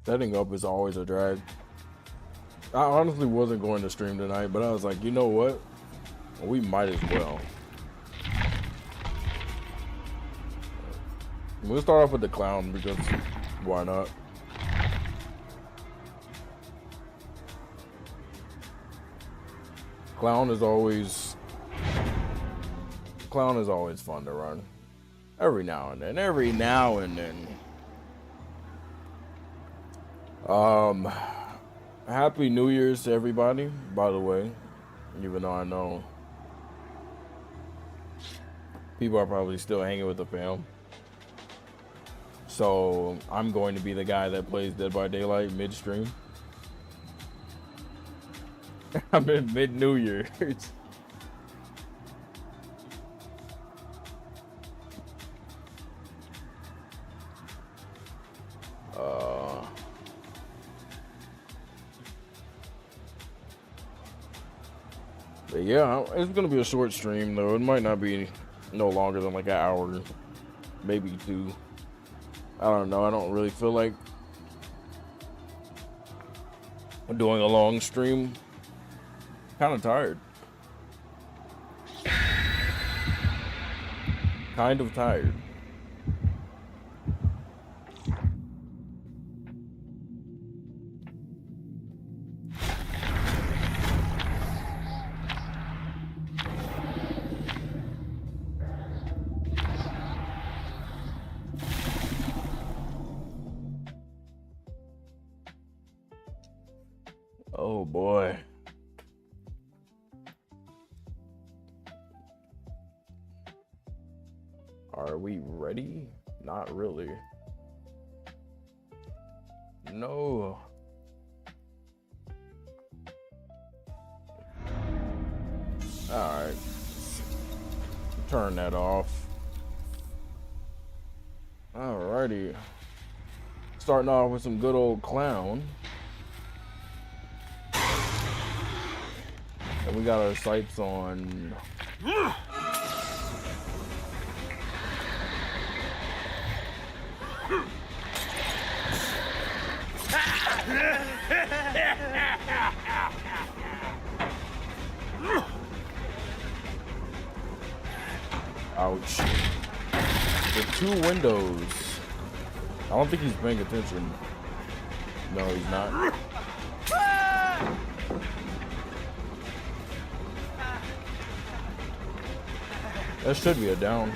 Setting up is always a drag. I honestly wasn't going to stream tonight, but I was like, you know what? We might as well. We'll start off with the clown because why not? Clown is always fun to run. Every now and then. Happy New Year's to everybody, by the way. Even though I know people are probably still hanging with the fam. So I'm going to be the guy that plays Dead by Daylight midstream. I'm in mid-New Year's. But yeah, it's gonna be a short stream though. It might not be no longer than like an hour, maybe 2. I don't know. I don't really feel like doing a long stream. Kind of tired. Kind of tired. Oh boy. Are we ready? Not really. No. Alright. Turn that off. Alrighty. Starting off with some good old clown. And we got our sights on ouch. The 2 windows. I don't think he's paying attention. No, he's not. That should be a down.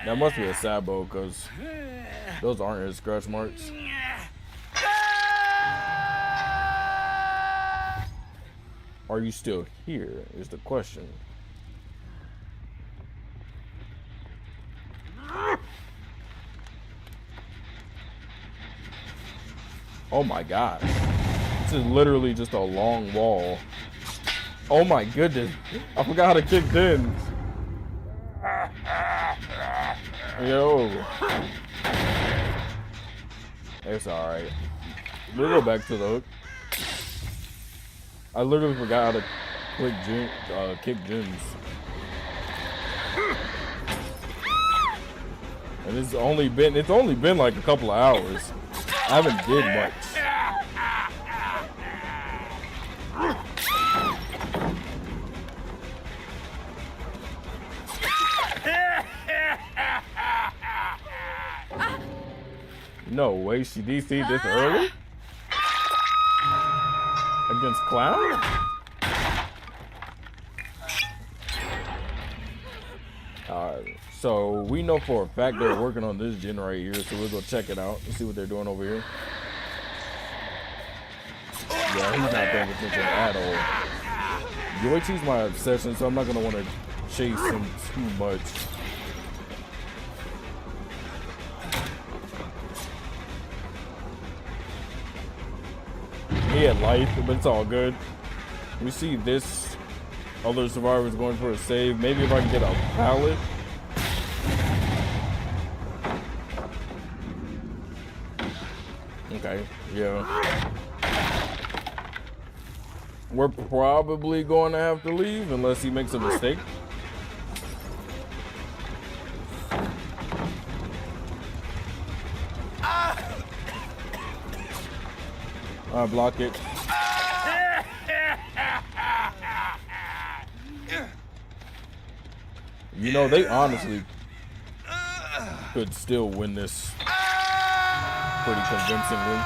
That must be a Sabo, because those aren't his scratch marks. Are you still here, is the question. Oh my gosh. This is literally just a long wall. Oh my goodness. I forgot how to kick pins. Yo. It's alright. We'll go back to the hook. I literally forgot how to kick gens. And it's only been like a couple of hours. I haven't did much. No way she DC'd this early? Against Clown? Alright, so we know for a fact they're working on this gen right here, so we'll go check it out and see what they're doing over here. Yeah, he's not paying attention at all. Yoichi's my obsession, so I'm not gonna want to chase him too much. He had life, but it's all good. We see this other survivor's going for a save. Maybe if I can get a pallet. Okay, yeah. We're probably going to have to leave unless he makes a mistake. I block it. You know, they honestly could still win this pretty convincingly.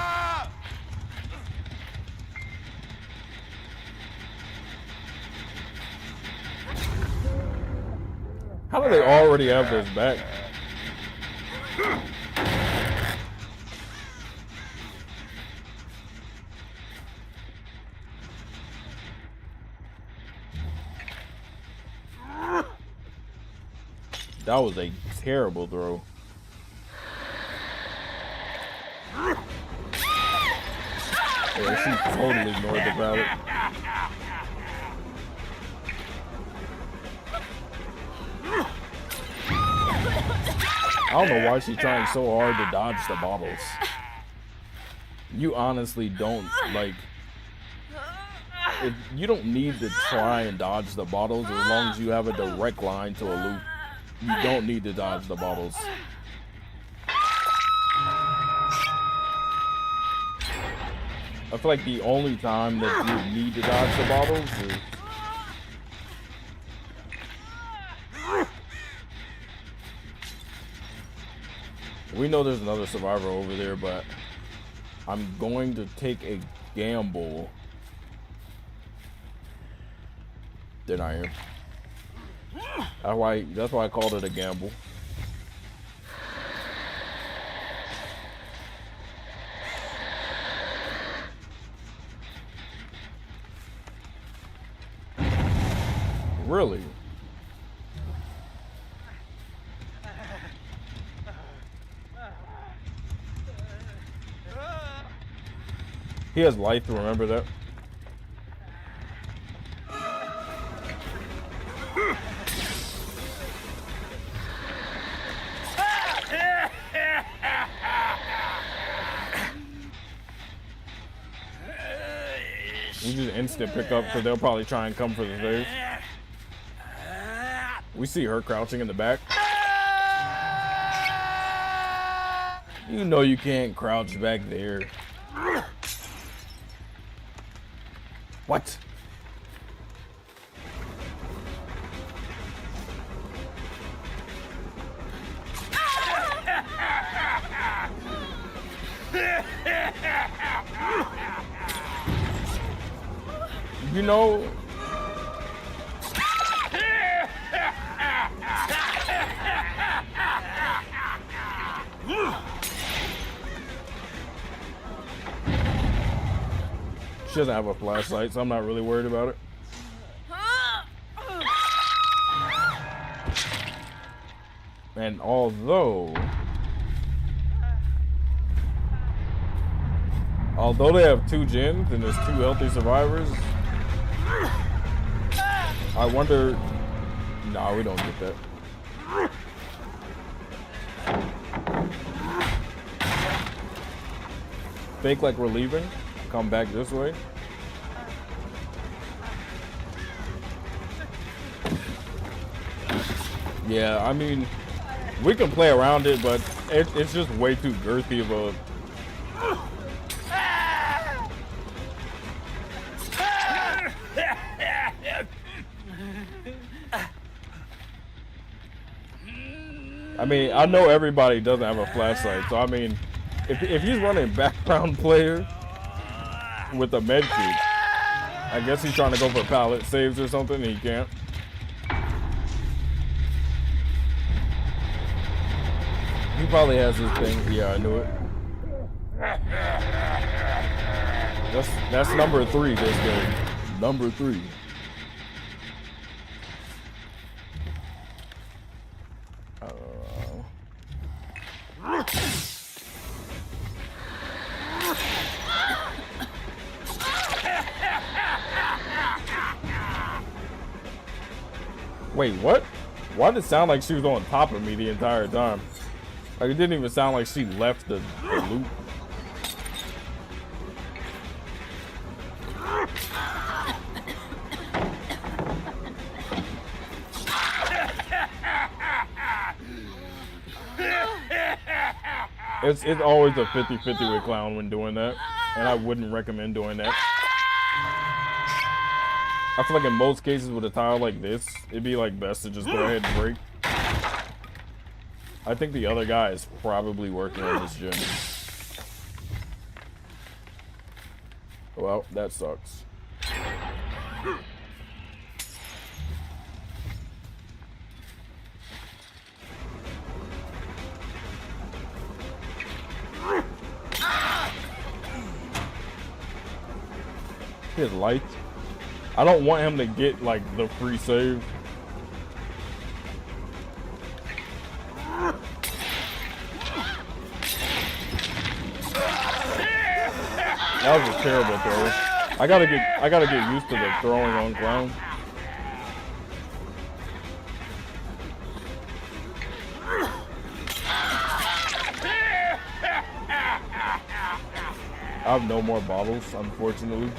How do they already have this back? That was a terrible throw. Yeah, she totally ignored the ballot. I don't know why she's trying so hard to dodge the bottles. You honestly don't, like, you don't need to try and dodge the bottles as long as you have a direct line to a loop. You don't need to dodge the bottles. I feel like the only time that you need to dodge the bottles is we know there's another survivor over there, but I'm going to take a gamble. Then I am. That's why I called it a gamble. Really? He has life, remember that? We just instant pick up because they'll probably try and come for the save. We see her crouching in the back. You know you can't crouch back there. What? You know, she doesn't have a flashlight, so I'm not really worried about it. And although they have 2 gens and there's 2 healthy survivors, I wonder. Nah, we don't get that. Fake like we're leaving. Come back this way. Yeah, I mean, we can play around it, but it's just way too girthy of a. I mean, I know everybody doesn't have a flashlight, so I mean, if he's running background player with a med kit, I guess he's trying to go for pallet saves or something, and he can't. He probably has his thing. Yeah, I knew it. That's number 3 this game. Number 3. Wait, what? Why did it sound like she was on top of me the entire time? Like, it didn't even sound like she left the loop. It's always a 50-50 with Clown when doing that, and I wouldn't recommend doing that. I feel like in most cases with a tile like this, it'd be like best to just go ahead and break. I think the other guy is probably working on this gym. Well, that sucks. His lights. I don't want him to get like the free save. That was a terrible throw. I gotta get used to the throwing on Clown. I have no more bottles, unfortunately.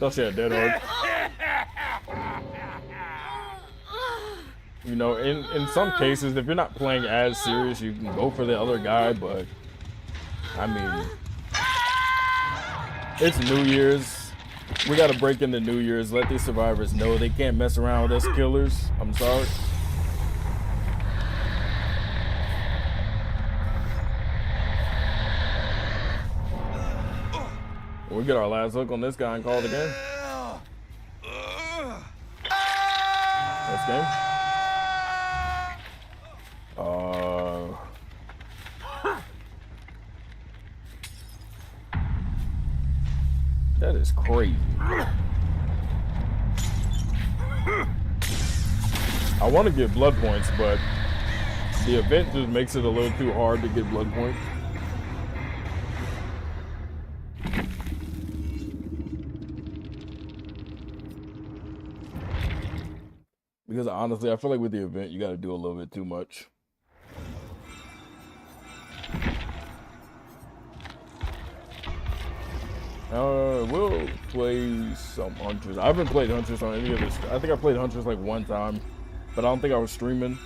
Thought she had dead hard. You know, in some cases, if you're not playing as serious, you can go for the other guy, but I mean, it's New Year's. We gotta break into New Year's. Let these survivors know they can't mess around with us killers. I'm sorry. We get our last hook on this guy and call it a game. Next game. That is crazy. I want to get blood points, but the event just makes it a little too hard to get blood points. Because honestly, I feel like with the event, you got to do a little bit too much. We'll play some Hunters. I haven't played Hunters on any of this. I think I played Hunters like one time, but I don't think I was streaming.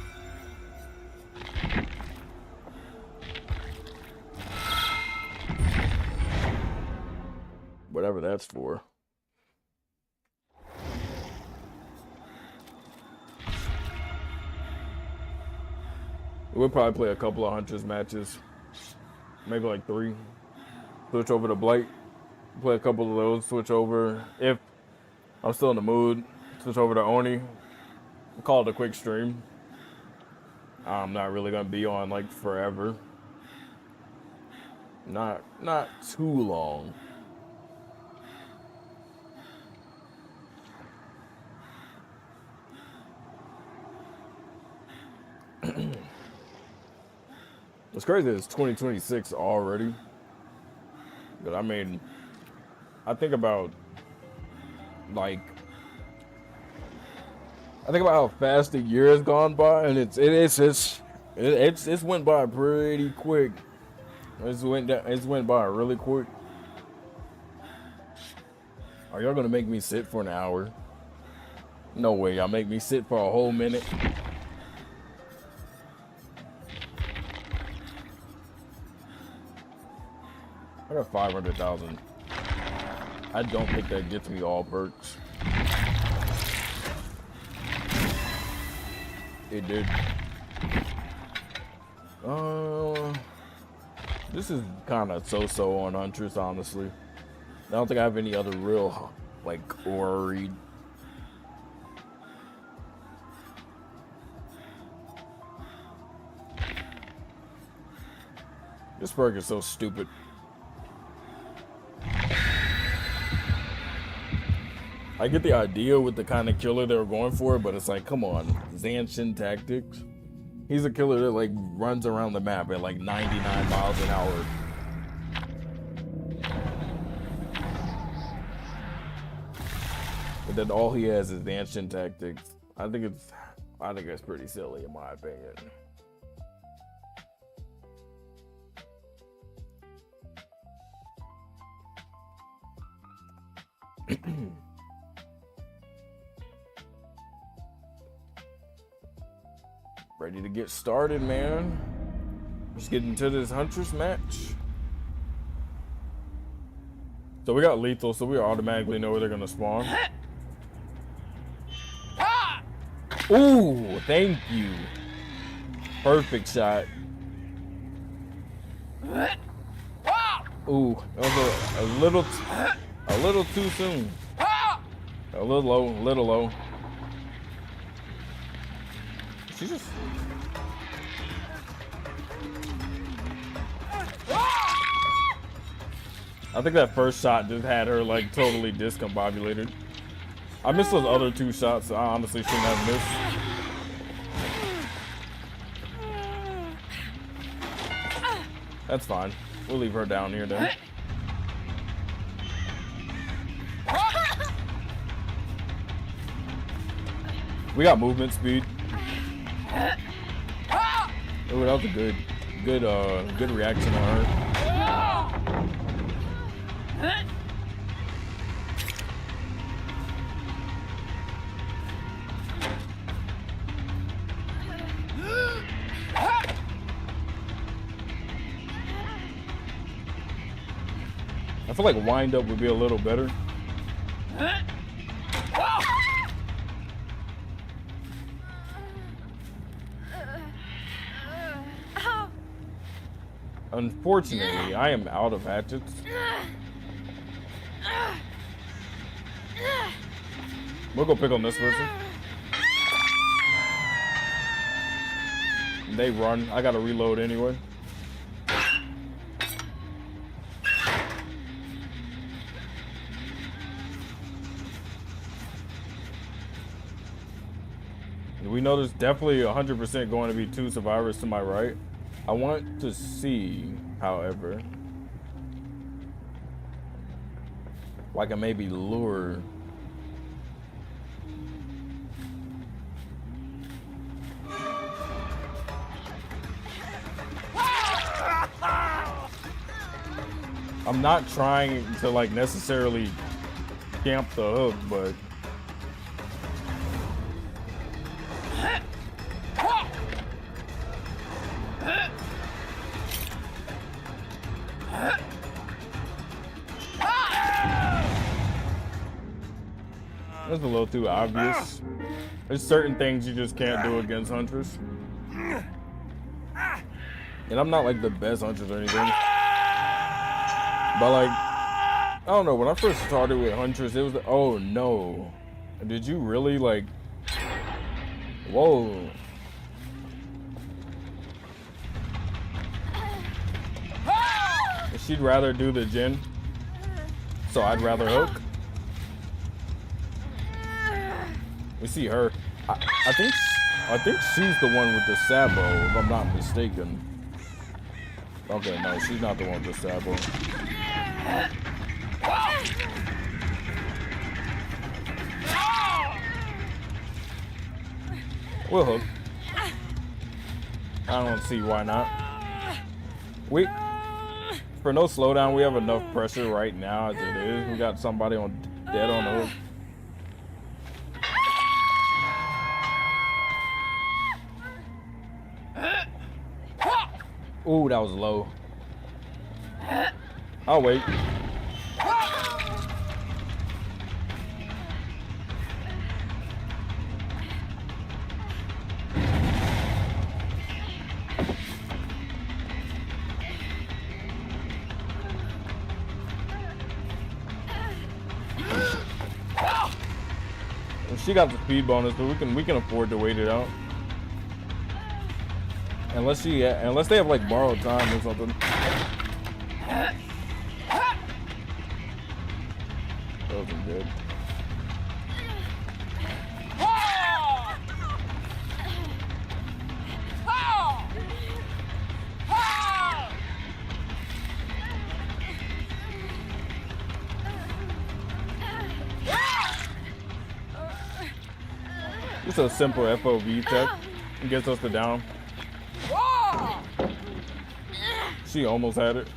Whatever that's for. We'll probably play a couple of Hunters matches. Maybe like 3. Switch over to Blight. Play a couple of those. Switch over. If I'm still in the mood, switch over to Oni. Call it a quick stream. I'm not really going to be on like forever. Not too long. It's crazy it's 2026 already. But I mean, I think about how fast the year has gone by, and it's went by pretty quick. It's went by really quick. Are y'all gonna make me sit for an hour? No way, y'all make me sit for a whole minute. I got 500,000. I don't think that gets me all perks. It did. This is kind of so-so on Huntress, honestly. I don't think I have any other real, like, aura read. This perk is so stupid. I get the idea with the kind of killer they were going for, but it's like, come on, Zanshin tactics. He's a killer that like runs around the map at like 99 miles an hour. But then all he has is Zanshin tactics. I think it's pretty silly in my opinion. Ready to get started, man. Let's get into this Huntress match. So we got lethal, so we automatically know where they're gonna spawn. Ooh, thank you. Perfect shot. Ooh, that was a little too soon. A little low. She just. I think that first shot just had her like totally discombobulated. I missed those other two shots. I honestly shouldn't have missed. That's fine. We'll leave her down here then. We got movement speed. Oh, that was a good reaction on her. I feel like wind up would be a little better. Unfortunately, I am out of hatchets. We'll go pick on this person. They run. I gotta reload anyway. We know there's definitely 100% going to be 2 survivors to my right. I want to see, however, like I maybe lure. I'm not trying to like necessarily camp the hook, but that's a little too obvious. There's certain things you just can't do against Huntress. And I'm not like the best Huntress or anything. But like, I don't know, when I first started with Huntress, it was like, oh no. Did you really like, whoa. She'd rather do the Jin, so I'd rather hook. We see her. I think she's the one with the Sabo, if I'm not mistaken. Okay, no, she's not the one with the Sabo. We'll hook. I don't see why not. For no slowdown, we have enough pressure right now as it is. We got somebody dead on the hook. Ooh, that was low. I'll wait. She got the speed bonus, but we can afford to wait it out. Unless they have like borrowed time or something. That wasn't good. Just a simple FOV check. It gets us to down. She almost had it.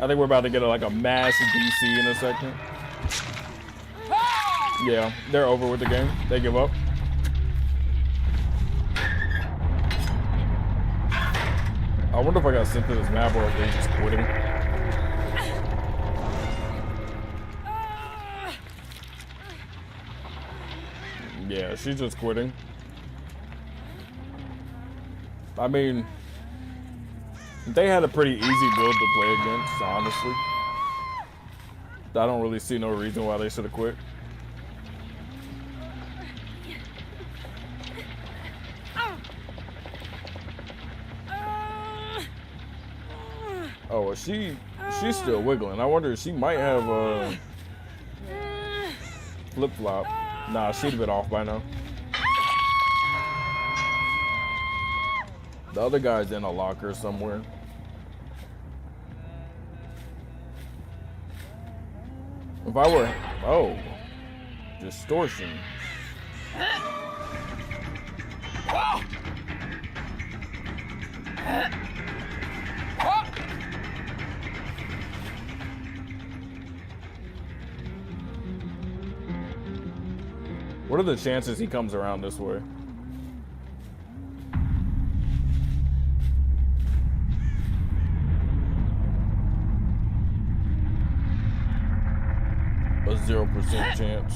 I think we're about to get like a mass DC in a second. Yeah, they're over with the game. They give up. I wonder if I got sent to this map or if they're just quitting. Yeah, she's just quitting. I mean, they had a pretty easy build to play against, honestly. I don't really see no reason why they should have quit. Oh, well, she's still wiggling. I wonder if she might have a flip-flop. Nah, she'd have been off by now. The other guy's in a locker somewhere. If I were... Oh. Distortion. What are the chances he comes around this way? A 0% chance.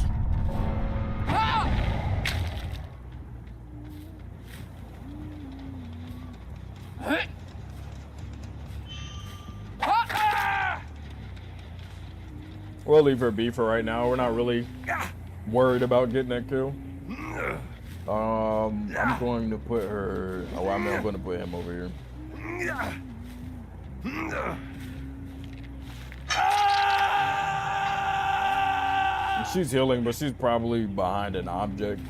We'll leave her be for right now. We're not really worried about getting that kill. I'm going to put her. Oh, I'm going to put him over here. She's healing, but she's probably behind an object.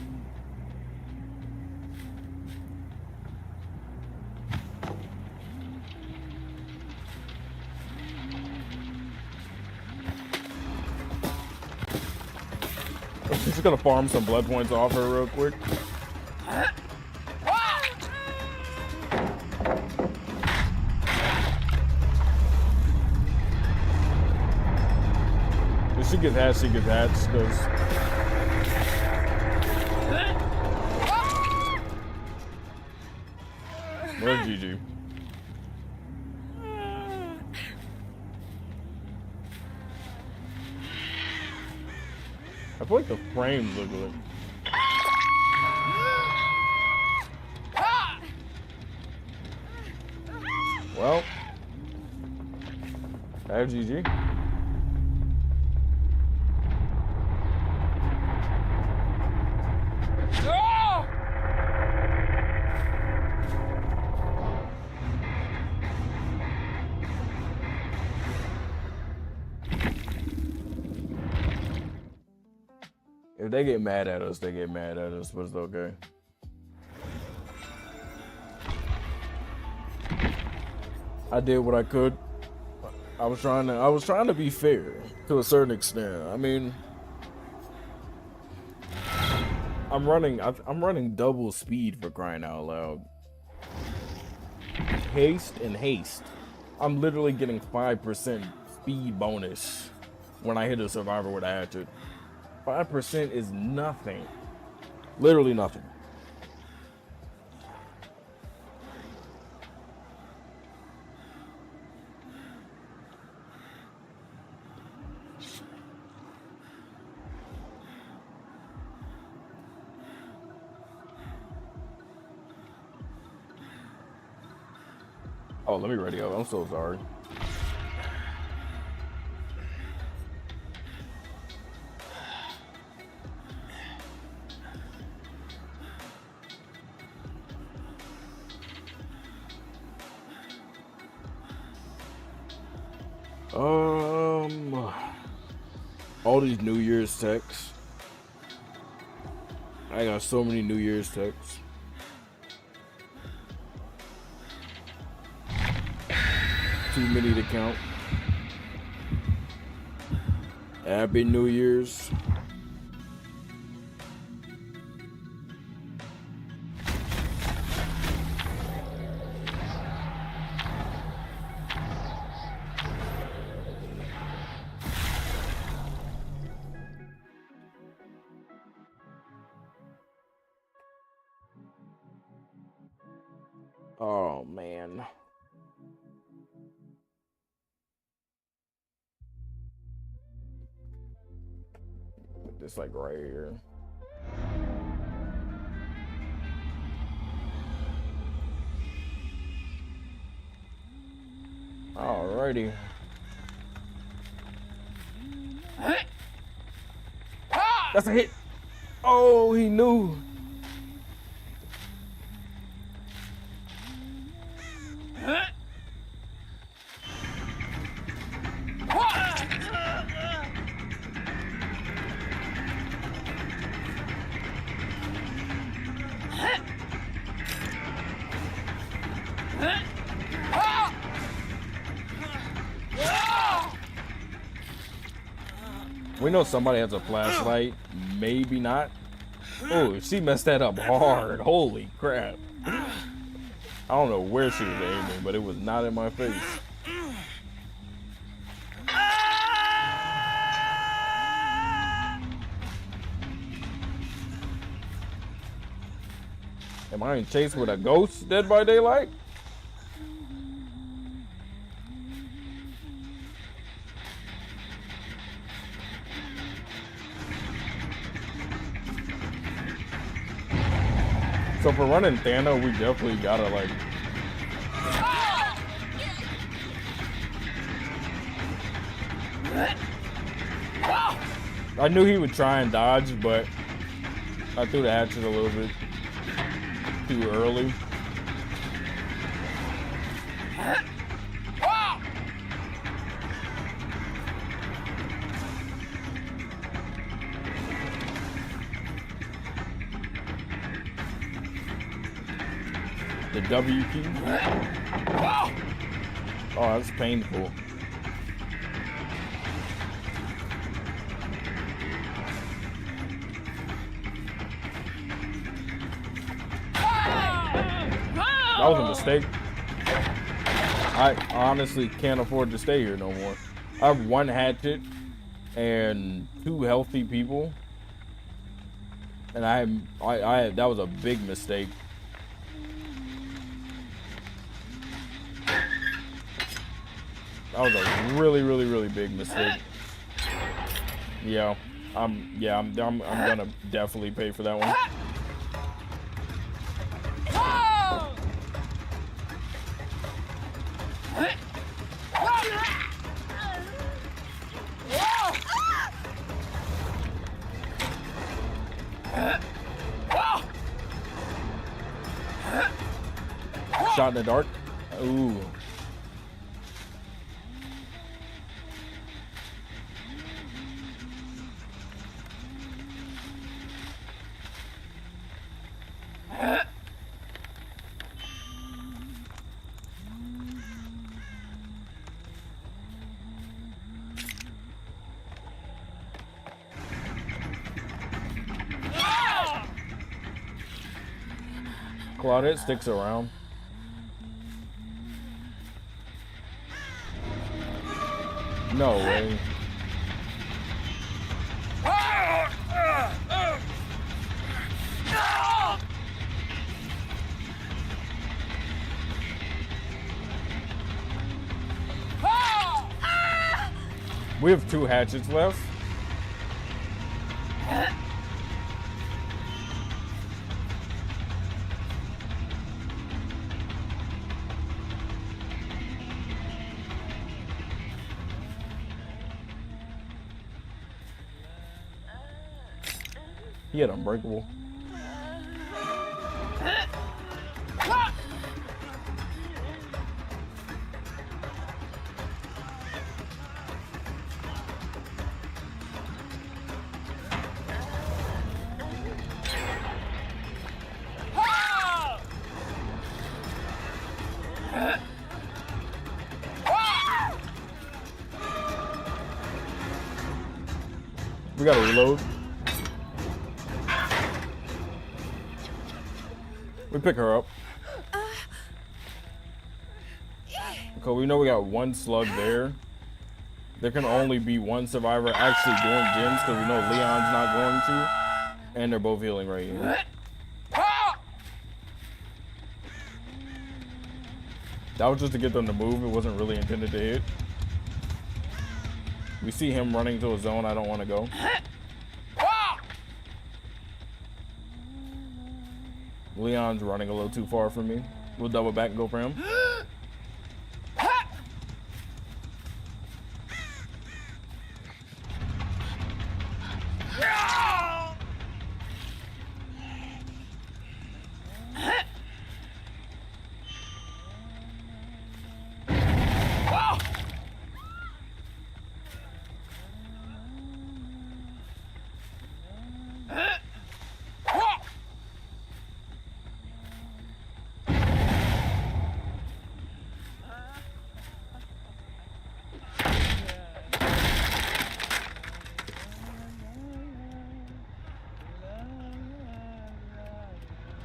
She's gonna farm some blood points off her real quick. If she gets hatched, she gets hatched, because where's GG? I feel like the frames look good. Well, I have GG. If they get mad at us, they get mad at us, but it's okay. I did what I could. I was trying to be fair to a certain extent. I mean, I'm running double speed, for crying out loud. Haste and haste. I'm literally getting 5% speed bonus when I hit a survivor with a hatchet. 5% is nothing. Literally nothing. Oh, let me ready up. I'm so sorry. All these New Year's texts. I got so many New Year's texts. Too many to count. Happy New Year's. Oh man. Put this like right here. Alrighty. That's a hit. Oh, he knew. We know somebody has a flashlight. Maybe not. Oh, she messed that up hard. Holy crap. I don't know where she was aiming, but it was not in my face. Am I in chase with a ghost, Dead by Daylight? So for running Thana, we definitely gotta like. I knew he would try and dodge, but I threw the hatchet a little bit too early. The W key. Oh, that's painful. That was a mistake. I honestly can't afford to stay here no more. I have one hatchet and 2 healthy people, and that was a big mistake. That was a really big mistake. Yeah, I'm gonna definitely pay for that one. Shot in the dark. Ooh. Claudette sticks around. No way. We have 2 hatchets left. He had Unbreakable. We gotta reload. We pick her up. Okay, we know we got 1 slug there. There can only be 1 survivor actually doing gens because we know Leon's not going to. And they're both healing right here. That was just to get them to move. It wasn't really intended to hit. We see him running to a zone I don't want to go. Leon's running a little too far for me. We'll double back and go for him.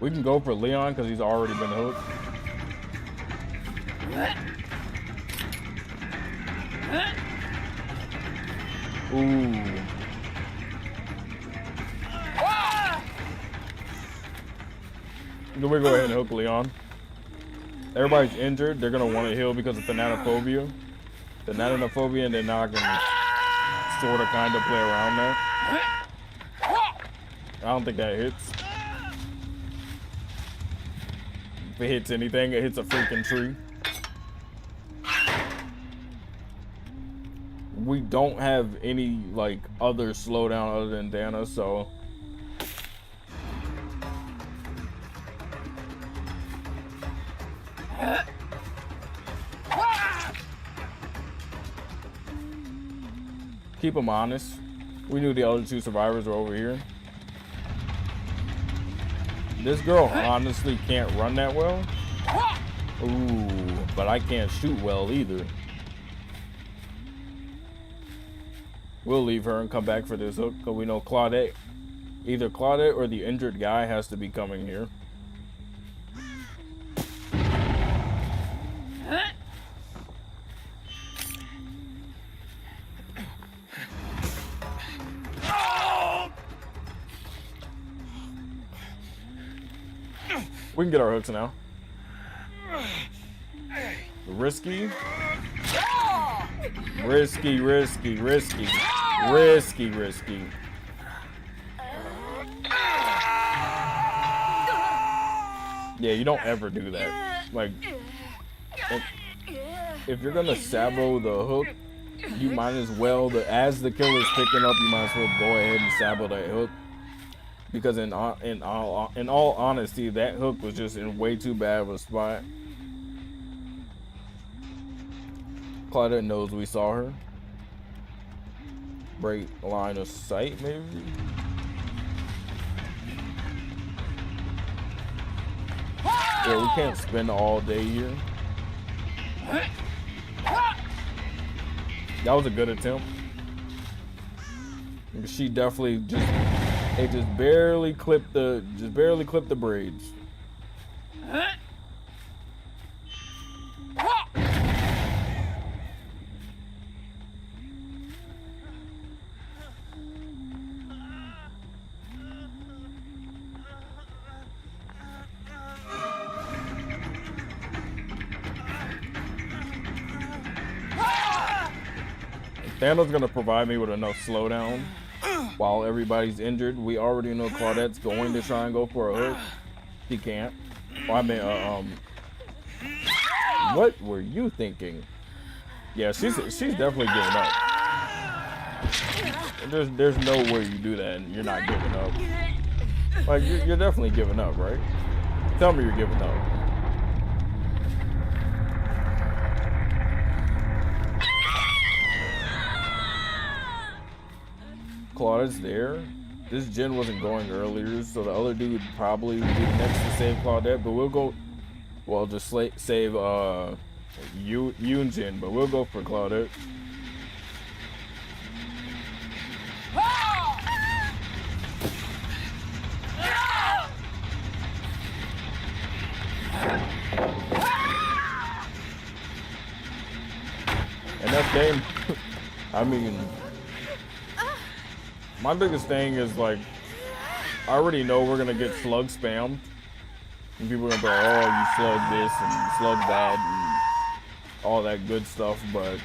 We can go for Leon because he's already been hooked. Ooh. Then we go ahead and hook Leon. Everybody's injured. They're going to want to heal because of Thanatophobia. Thanatophobia, and then now I can sort of kind of play around that. I don't think that hits. If it hits anything, it hits a freaking tree. We don't have any like other slowdown other than Dana, so keep them honest. We knew the other two survivors were over here. This girl honestly can't run that well. Ooh, but I can't shoot well either. We'll leave her and come back for this hook because we know Claudette, either Claudette or the injured guy has to be coming here. We can get our hooks now. Risky. Risky, risky, risky. Risky, risky. Yeah, you don't ever do that. Like, if you're gonna sabo the hook, you might as well, as the killer's picking up, you might as well go ahead and sabo that hook. Because in all honesty, that hook was just in way too bad of a spot. Claudette knows we saw her. Break line of sight, maybe? Yeah, we can't spend all day here. That was a good attempt. She definitely just barely clipped the braids. Thanos gonna provide me with enough slowdown while everybody's injured. We already know Claudette's going to try and go for a hook. He can't. Well, I mean, what were you thinking? Yeah, she's definitely giving up. There's no way you do that and you're not giving up. Like you're definitely giving up, right? Tell me you're giving up. Claudette's there. This gen wasn't going earlier, so the other dude probably would be next to save Claudette, but we'll go, well, just save Yunjin, but we'll go for Claudette. And that game, I mean, my biggest thing is like, I already know we're gonna get slug spammed. And people are gonna be like, oh, you slug this and you slug that. all that good stuff, but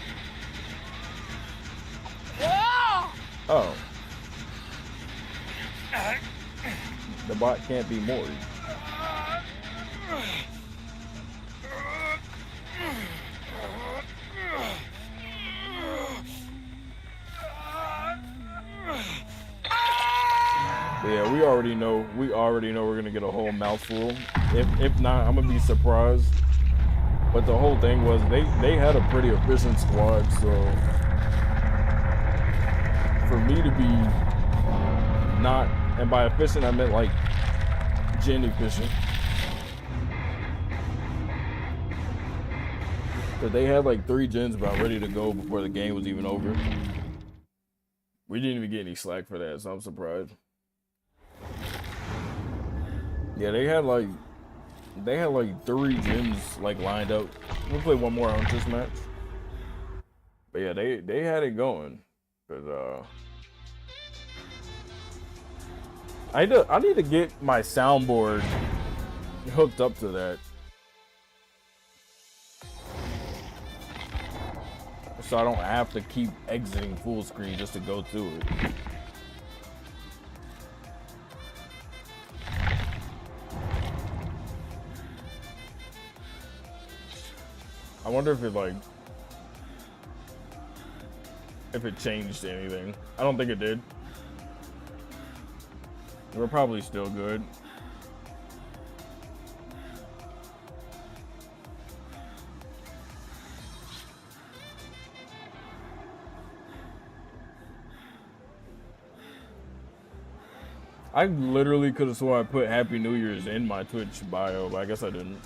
oh, the bot can't be moored. But yeah, we already know we're gonna get a whole mouthful. If not, I'm gonna be surprised. But the whole thing was they had a pretty efficient squad, so for me to be not, and by efficient I meant like gen efficient. But they had like 3 gens about ready to go before the game was even over. We didn't even get any slack for that, so I'm surprised. Yeah, they had like 3 gens like lined up. We'll play one more Huntress match. But yeah, they had it going. Cause I need to get my soundboard hooked up to that. So I don't have to keep exiting full screen just to go through it. I wonder if it changed anything. I don't think it did. We're probably still good. I literally could have sworn I put Happy New Year's in my Twitch bio, but I guess I didn't.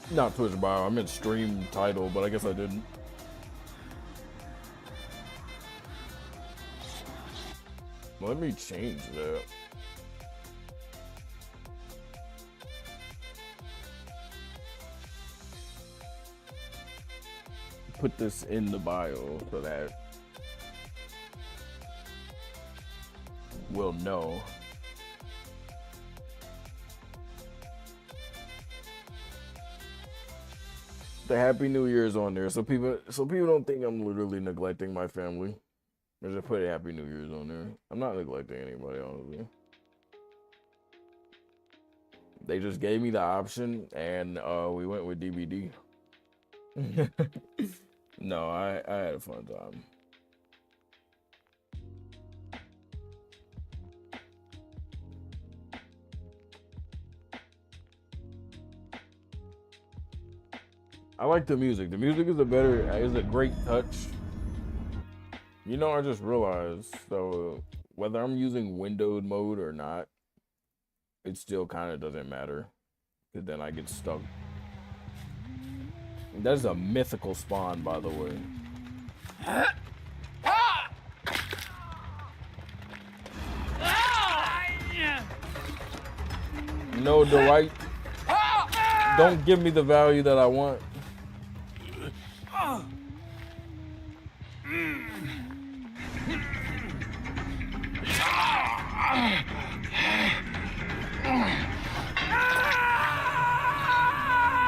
Not Twitch bio, I meant stream title, but I guess I didn't. Let me change that. Put this in the bio so that we'll know. The Happy New Year is on there, so people don't think I'm literally neglecting my family. I just put Happy New Year's on there. I'm not neglecting anybody, honestly. They just gave me the option, and we went with DVD. No, I had a fun time. I like the music. The music is a great touch. You know, I just realized, so whether I'm using windowed mode or not, it still kind of doesn't matter, because then I get stuck. That's a mythical spawn, by the way. No, Dwight. Don't give me the value that I want.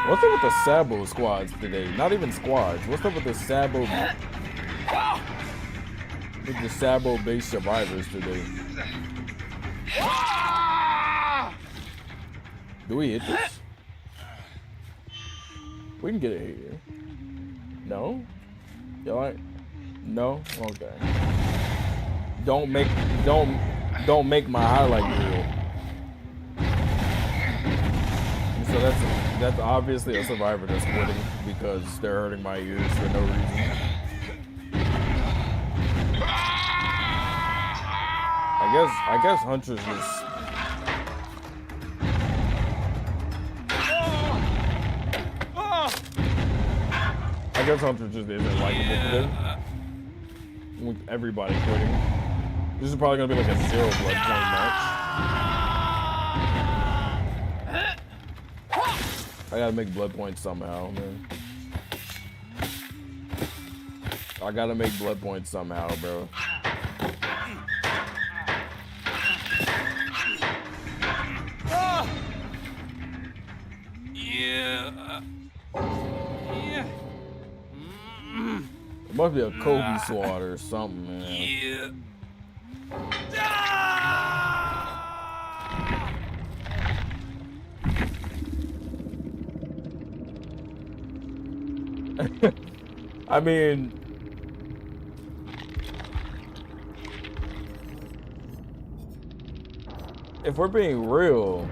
What's up with the Sabo squads today? Not even squads. What's up with the Sabo? With the Sabo-based survivors today? Do we hit this? We can get it here. No? You like? No? Okay. Don't make my highlight reel. So that's obviously a survivor that's quitting because they're hurting my ears for no reason. I guess Huntress is. I guess Huntress just isn't likable today. With everybody quitting. This is probably gonna be like a 0 blood point match. I gotta make blood points somehow, man. I gotta make blood points somehow, bro. Must be a Kobe SWAT or something, man. I mean, if we're being real,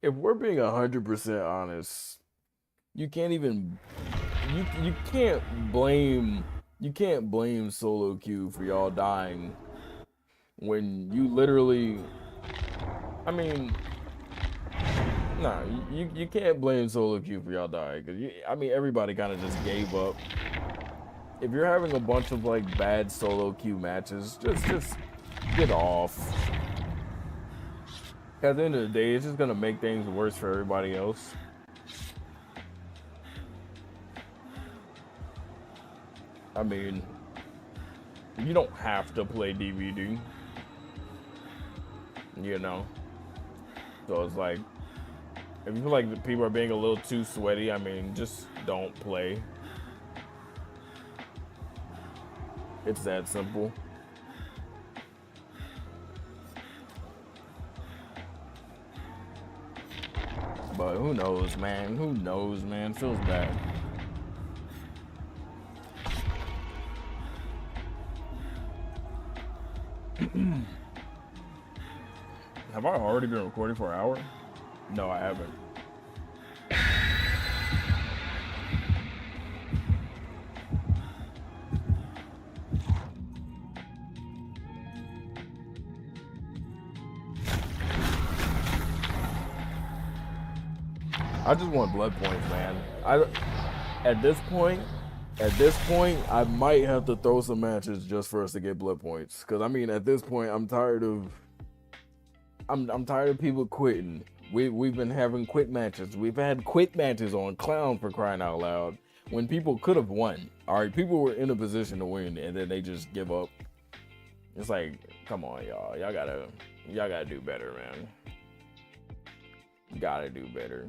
if we're being 100% honest, you can't even you can't blame solo queue for y'all dying when you literally, I mean, nah, you can't blame solo queue for y'all dying because I mean everybody kind of just gave up. If you're having a bunch of like bad solo queue matches, just get off. At the end of the day, it's just gonna make things worse for everybody else. I mean, you don't have to play DVD, you know? So it's like, if you feel like the people are being a little too sweaty, I mean, just don't play. It's that simple. But who knows, man? Who knows, man? Feels bad. Have I already been recording for an hour? No, I haven't. I just want blood points, man. At this point, I might have to throw some matches just for us to get blood points. Cause I mean, at this point, I'm tired of people quitting. We've been having quit matches. We've had quit matches on Clown, for crying out loud, when people could have won. All right, people were in a position to win, and then they just give up. It's like, come on, y'all. Y'all gotta do better, man. Gotta do better.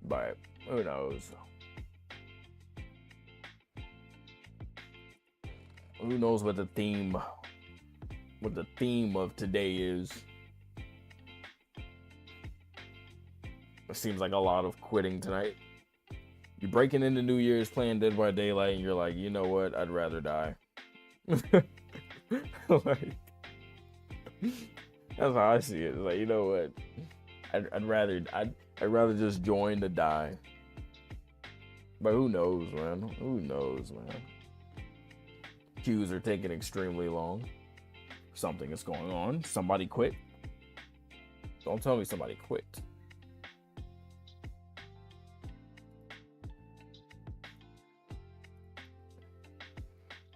But who knows? Who knows what the theme of today is? It seems like a lot of quitting tonight. You're breaking into New Year's playing Dead by Daylight, and you're like, you know what? I'd rather die. Like, that's how I see it. It's like, you know what? I'd rather just join to die. But who knows, man? Who knows, man? Queues are taking extremely long. Something is going on. Somebody quit. Don't tell me somebody quit.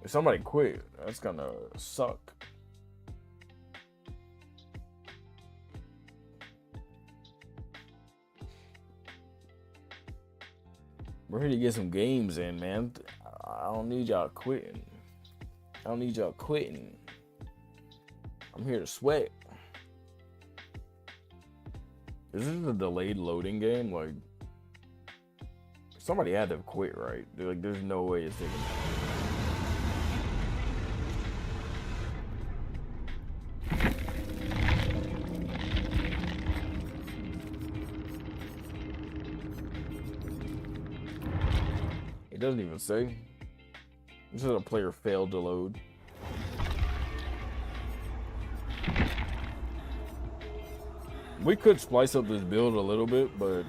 If somebody quit, that's gonna suck. We're here to get some games in, man. I don't need y'all quitting. I'm here to sweat. Is this a delayed loading game? Like, somebody had to quit, right? Like, there's no way it's taking. It doesn't even say. This is a player failed to load. We could splice up this build a little bit, but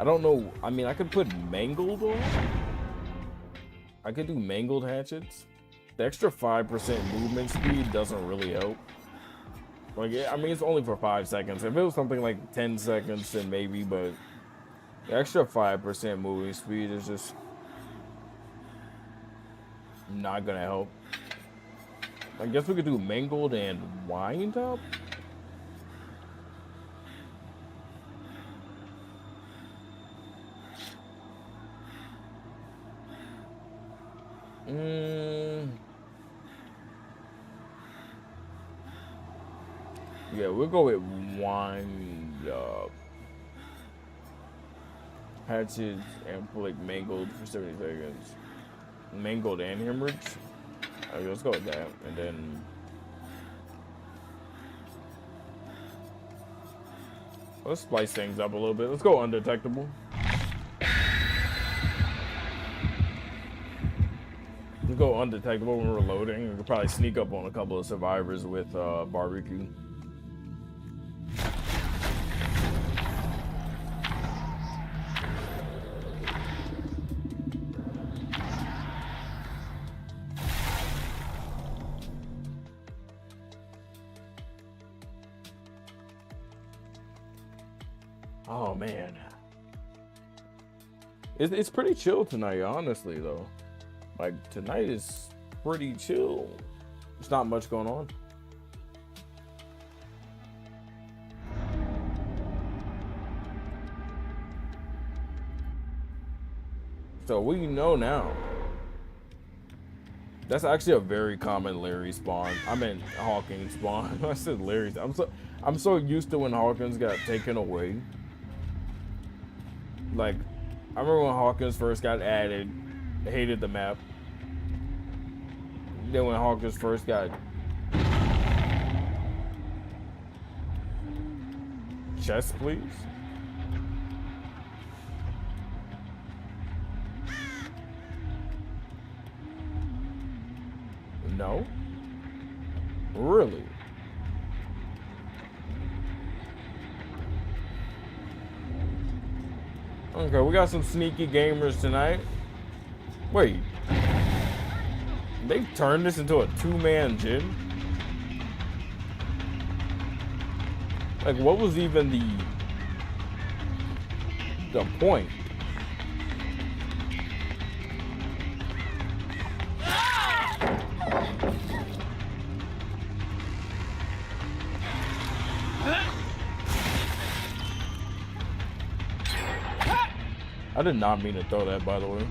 I don't know. I mean, I could put mangled on. I could do mangled hatchets. The extra 5% movement speed doesn't really help. Like, I mean, it's only for 5 seconds. If it was something like 10 seconds, then maybe, but the extra 5% moving speed is just not gonna help. I guess we could do mangled and wind up. Yeah, we'll go with wind up. Hatchet and like mangled for 70 seconds. Mangled and hemorrhage. Okay, let's go with that. And then let's spice things up a little bit. Let's go undetectable. Let's go undetectable when we're loading. We could probably sneak up on a couple of survivors with barbecue. Oh man, it's pretty chill tonight, honestly. Though, like tonight is pretty chill. There's not much going on. So we know now. That's actually a very common Larry spawn. I meant Hawkins spawn. I said Larry. I'm so used to when Hawkins got taken away. Like, I remember when Hawkins first got added, I hated the map. Then when Hawkins first got chest, please. No? Really? Okay, we got some sneaky gamers tonight. Wait. They turned this into a two-man gym? Like, what was even the point? I did not mean to throw that, by the way.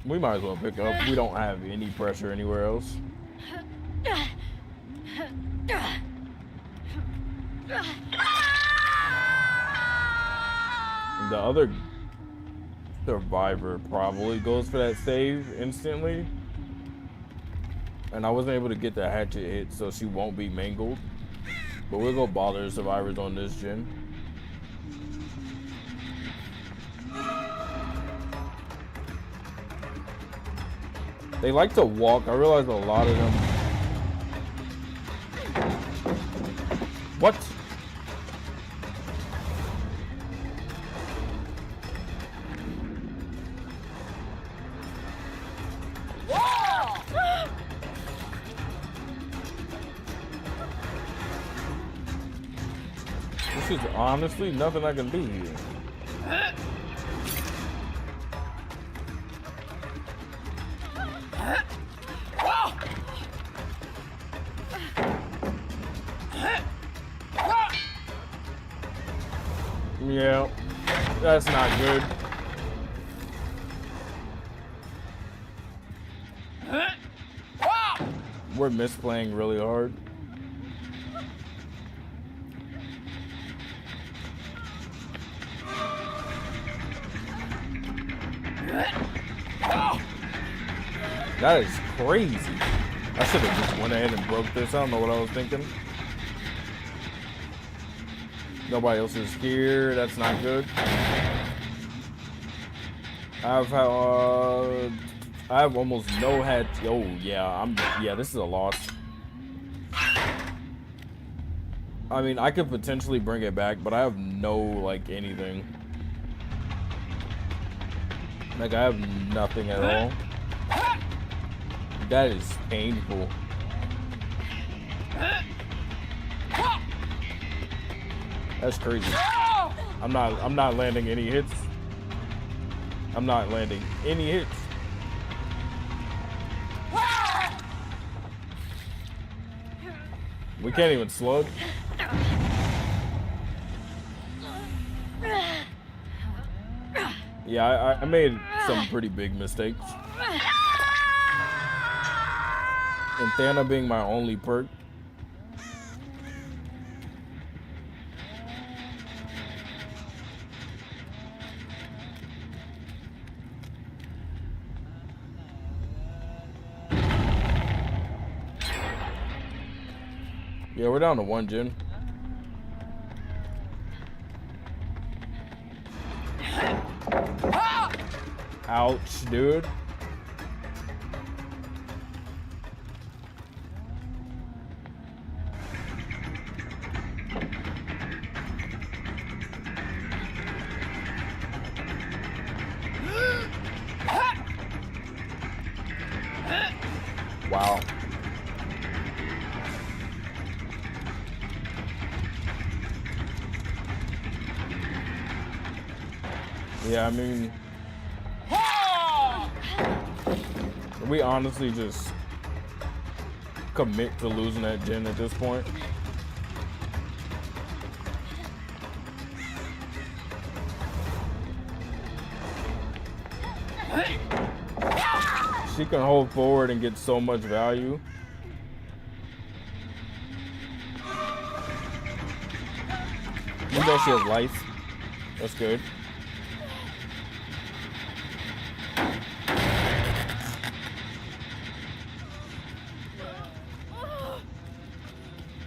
We might as well pick up. We don't have any pressure anywhere else. The other survivor probably goes for that save instantly. And I wasn't able to get the hatchet hit, so she won't be mangled. But we'll go bother the survivors on this gen. They like to walk. I realize a lot of them. What? This is honestly nothing I can do here. Yeah, that's not good. We're misplaying really hard. That is crazy. I should have just went ahead and broke this. I don't know what I was thinking. Nobody else is here. That's not good. I have almost no hatch. Oh yeah, this is a loss. I mean, I could potentially bring it back, but I have no like anything. Like I have nothing at all. That is painful. That's crazy. I'm not landing any hits. I'm not landing any hits. We can't even slug. Yeah, I made some pretty big mistakes. And Thana being my only perk. Yeah, we're down to 1 gen. Ouch, dude. Wow. Yeah, I mean, we honestly just commit to losing that gen at this point. She can hold forward and get so much value. Even though she has life. That's good.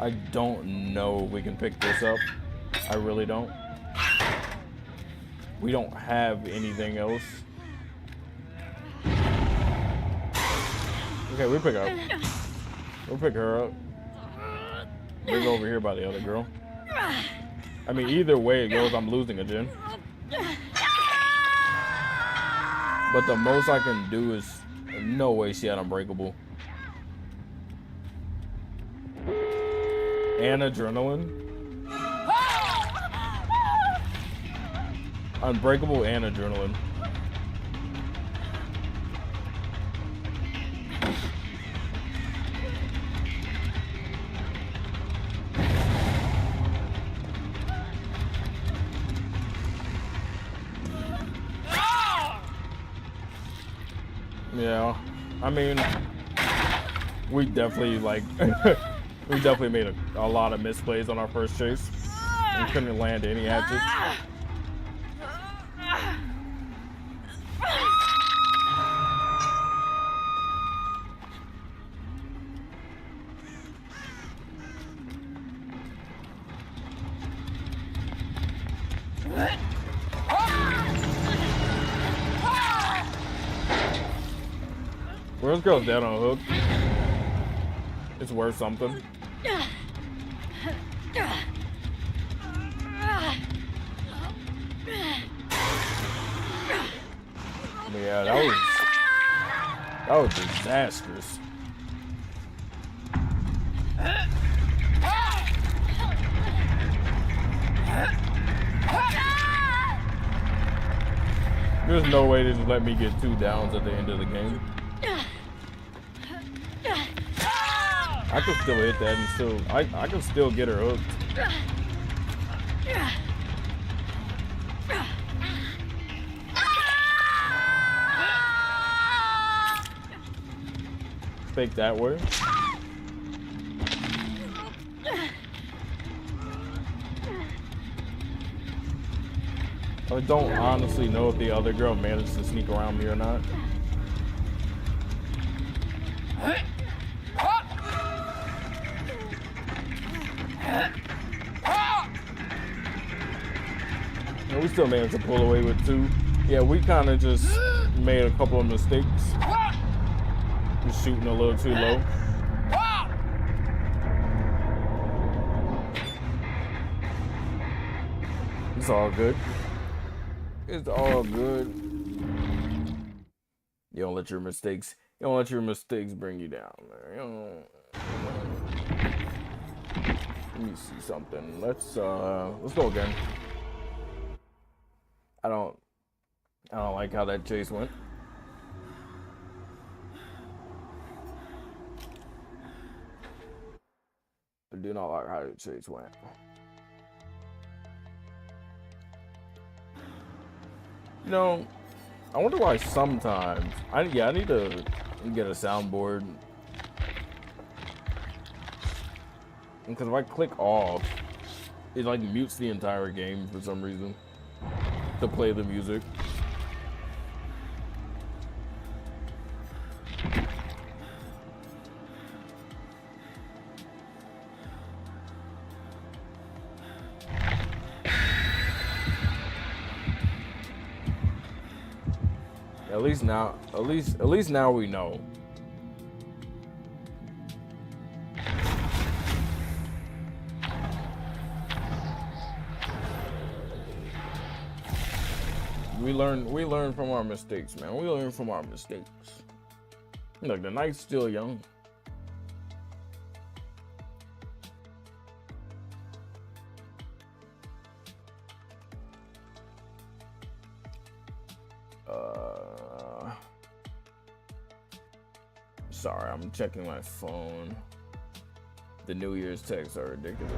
I don't know if we can pick this up. I really don't. We don't have anything else. Okay, we pick up. We'll pick her up. We'll go over here by the other girl. I mean, either way it goes, I'm losing a gen. But the most I can do is, no way she had Unbreakable. And Adrenaline. Unbreakable and Adrenaline. Yeah, I mean, we definitely we definitely made a lot of misplays on our first chase and couldn't land any hatchets. Well, this girl's dead on a hook. It's worth something. Yeah, that was disastrous. There's no way to just let me get 2 downs at the end of the game. I could still hit that and still, I could still get her hooked. Fake that way. I don't honestly know if the other girl managed to sneak around me or not. And we still managed to pull away with 2. Yeah, we kind of just made a couple of mistakes. Just shooting a little too low. It's all good. It's all good. You don't let your mistakes bring you down. Let me see something. Let's go again. I don't like how that chase went. I do not like how the chase went. You know, I wonder why sometimes I need to get a soundboard, because if I click off, it like mutes the entire game for some reason to play the music. At least now we know. We learn from our mistakes, man. We learn from our mistakes. Look, the night's still young. Sorry, I'm checking my phone. The New Year's texts are ridiculous.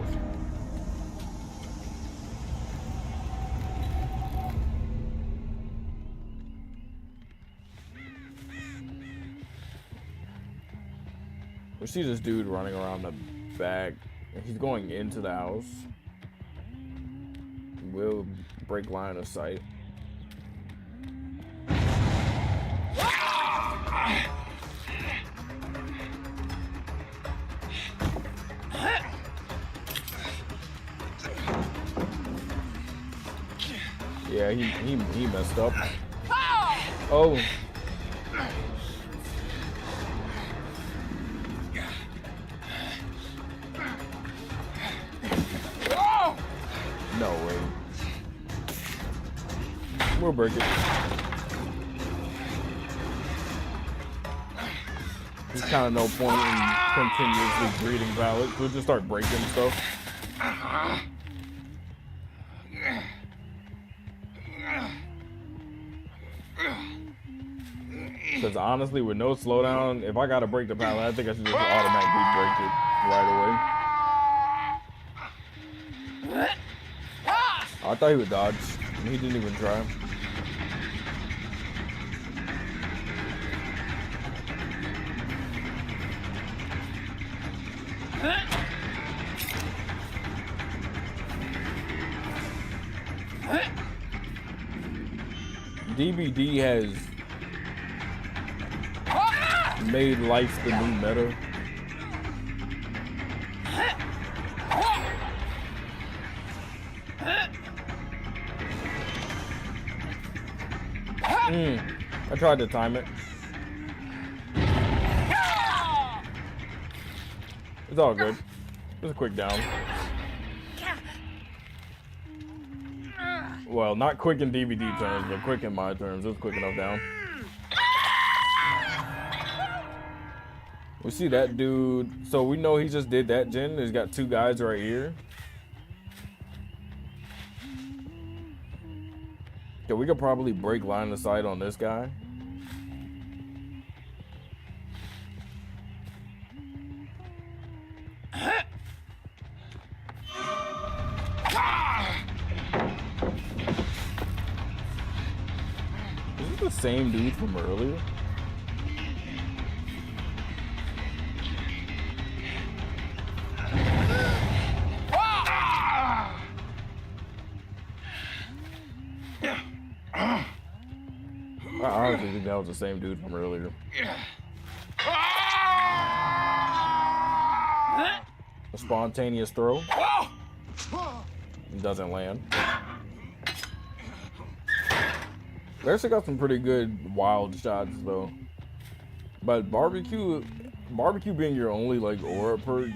We see this dude running around the back. He's going into the house. We'll break line of sight. Yeah, he messed up. Oh. No way. We'll break it. There's kind of no point in continuously breeding pallets. We'll just start breaking stuff. Because honestly, with no slowdown, if I gotta break the pallet, I think I should just automatically break it right away. I thought he would dodge. He didn't even try. DBD has made life the new meta. I tried to time it. It's all good. Just a quick down. Well, not quick in DVD terms, but quick in my terms. It was quick enough down. We see that dude. So we know he just did that gen. He's got two guys right here. Okay, we could probably break line of sight on this guy. Is this the same dude from earlier? I honestly think that was the same dude from earlier. A spontaneous throw. It doesn't land. They actually got some pretty good wild shots though. But barbecue being your only like aura perk,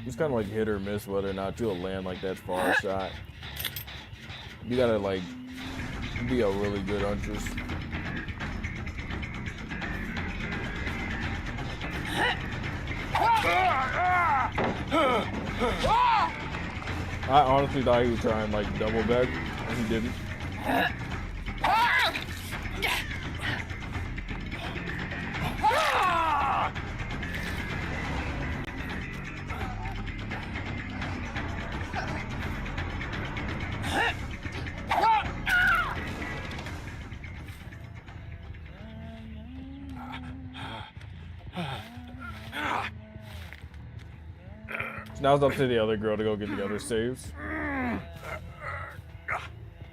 it's kind of like hit or miss whether or not you'll land like that far shot. You gotta like be a really good huntress. I honestly thought he was trying like double back, and he didn't. So now it's up to the other girl to go get the other saves.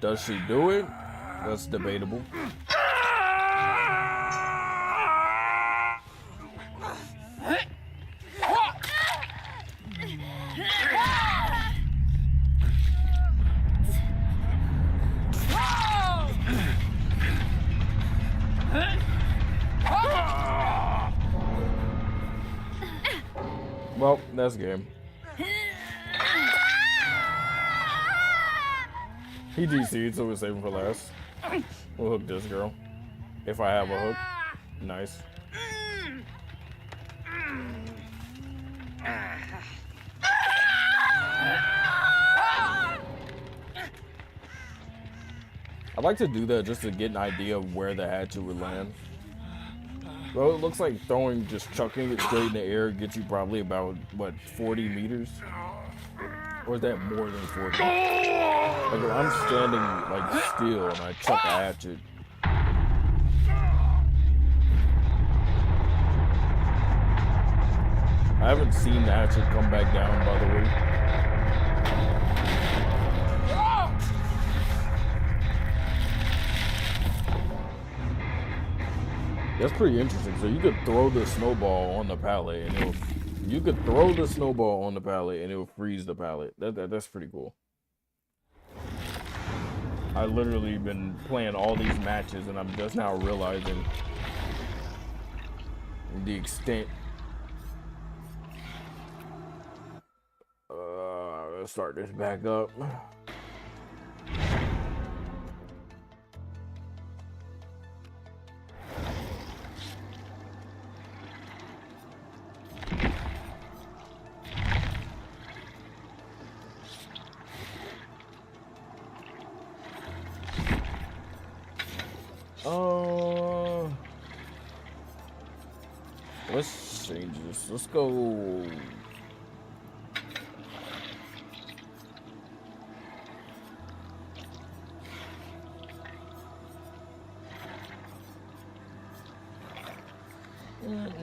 Does she do it? That's debatable. Well, that's game. He DC'd, so we'll save him for last. We'll hook this girl. If I have a hook. Nice. I'd like to do that just to get an idea of where the hatchet would land. Well, it looks like throwing, just chucking it straight in the air gets you probably about, what, 40 meters? Or is that more than 40? Like, if I'm standing, like, still and I chuck a hatchet. I haven't seen the hatchet come back down, by the way. That's pretty interesting. So you could throw the snowball on the pallet and it'll... You could throw the snowball on the pallet and it'll freeze the pallet. That's pretty cool. I literally been playing all these matches and I'm just now realizing the extent. Let's start this back up. Let's change this. Let's go.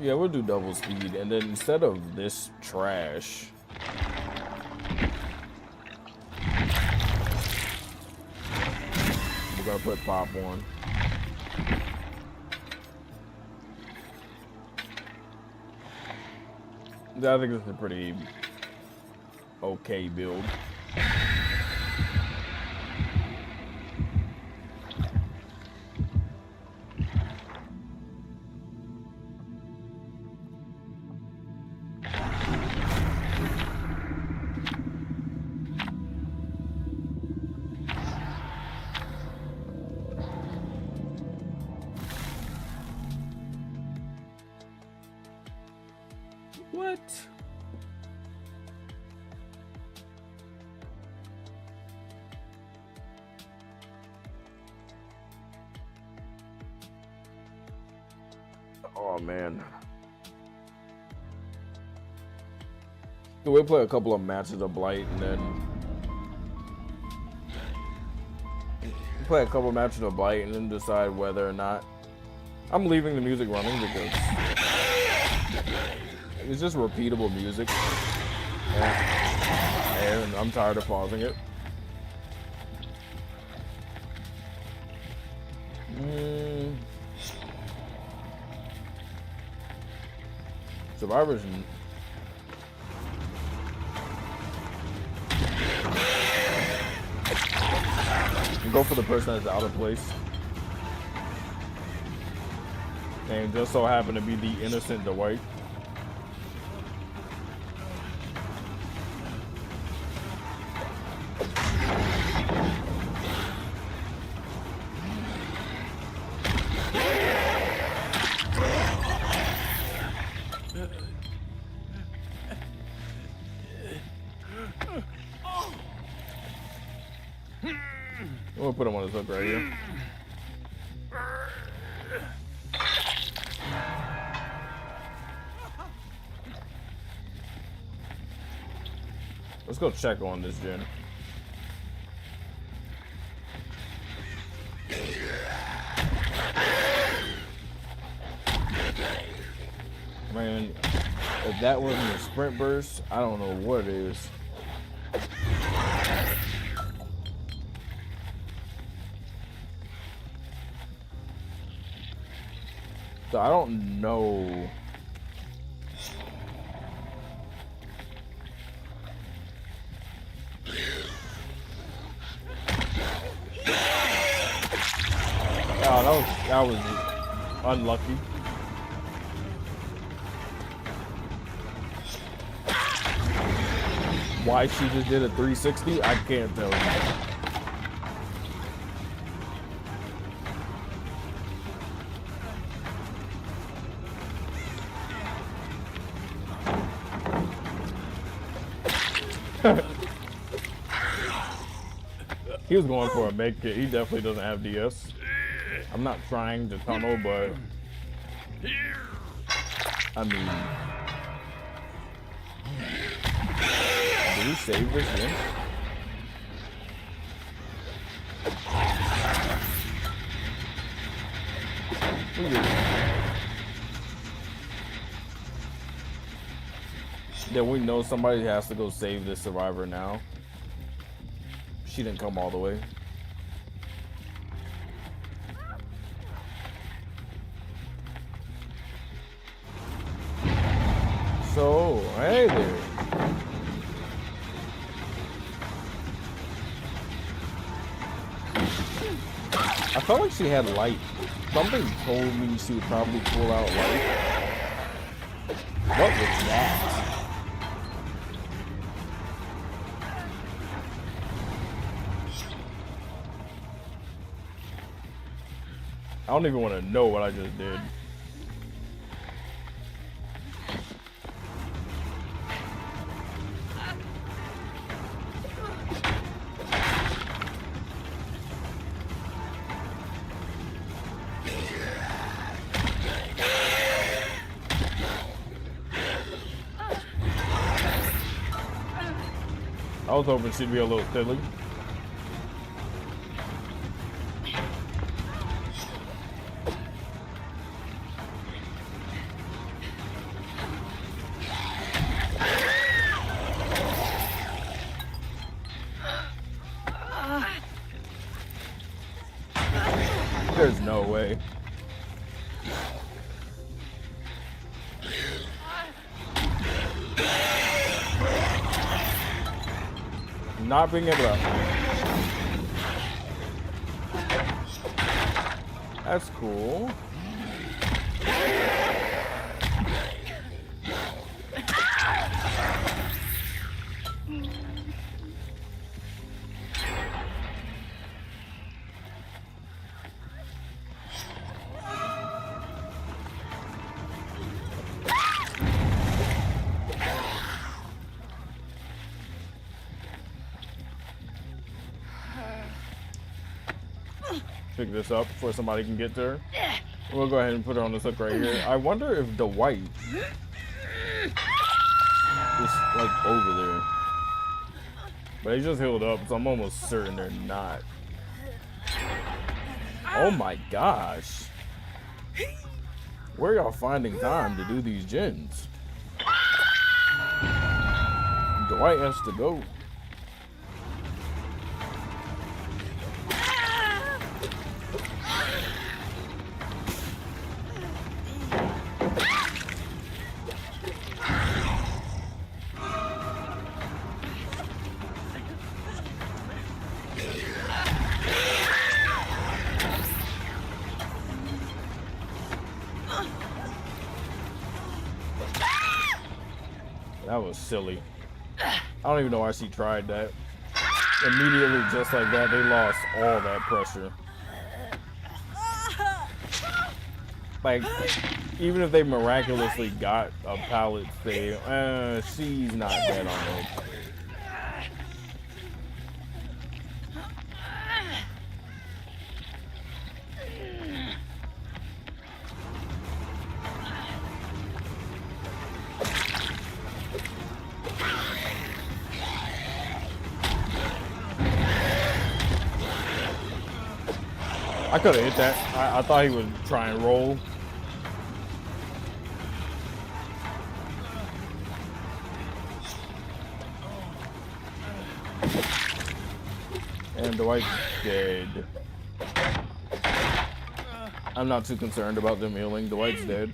Yeah, we'll do double speed, and then instead of this trash, we're gonna put pop on. I think this is a pretty okay build. What? Oh man. We'll play a couple of matches of Blight and then play a couple of matches of Blight and then decide whether or not I'm leaving the music running because it's just repeatable music, and I'm tired of pausing it. Survivors. Go for the person that's out of place. And just so happen to be the innocent Dwight. We'll put him on his hook right here. Let's go check on this gen. Man, if that wasn't a sprint burst, I don't know what it is. So I don't know. Oh, that was unlucky. Why she just did a 360, I can't tell you. He was going for a make it. He definitely doesn't have DS. I'm not trying to tunnel, but I mean, did we save this game? Then we know somebody has to go save this survivor now. She didn't come all the way. So, hey there. I felt like she had light. Something told me she would probably pull out light. What was that? I don't even want to know what I just did. I was hoping she'd be a little silly. There's no way. Not being able to. That's cool. Pick this up before somebody can get to her. We'll go ahead and put her on this hook right here. I wonder if the white is like over there. But he just healed up, so I'm almost certain they're not. Oh my gosh. Where y'all finding time to do these gens? Dwight has to go. That was silly. I don't even know why she tried that. Immediately, just like that, they lost all that pressure. Like, even if they miraculously got a pallet save, she's not dead on it. I could have hit that. I thought he would try and roll. And Dwight's dead. I'm not too concerned about them healing. Dwight's dead.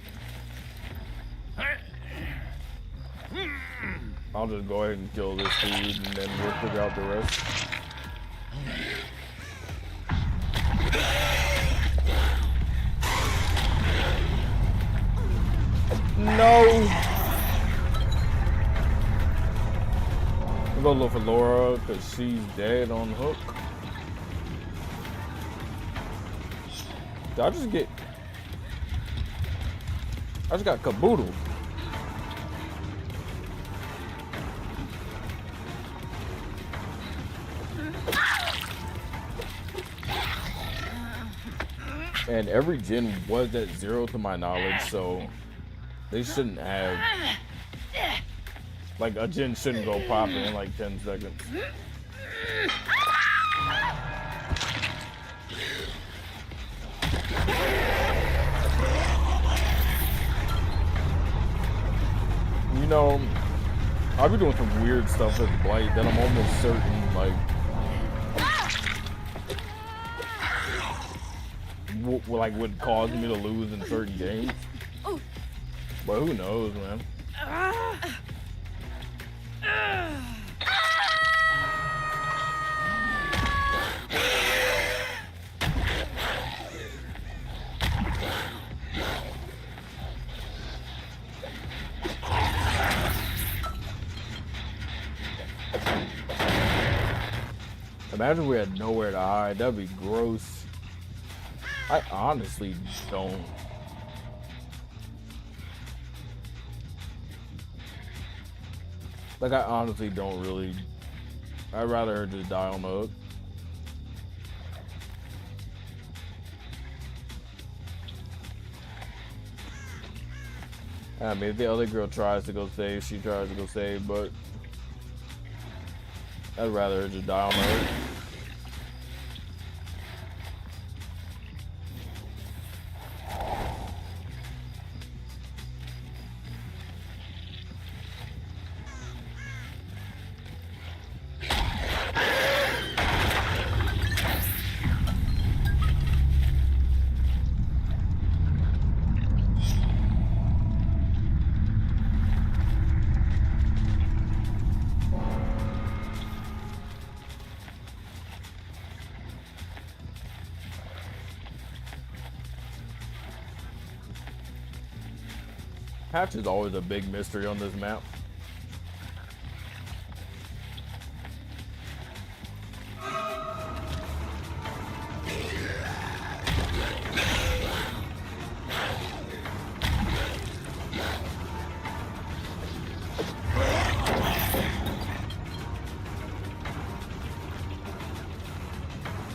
I'll just go ahead and kill this dude and then we'll figure out the rest. No! I'm gonna look for Laura because she's dead on hook. Did I just get... I just got caboodled. And every gen was at 0 to my knowledge, so they shouldn't have... Like, a gen shouldn't go popping in like 10 seconds. You know, I'll be doing some weird stuff with Blight that I'm almost certain, like, would cause me to lose in certain games. But who knows, man? Imagine we had nowhere to hide. That'd be gross. I honestly don't. Like, I honestly don't really. I'd rather her just die on the hook. I mean, if the other girl tries to go save, she tries to go save, but I'd rather her just die on the hook. Patch is always a big mystery on this map.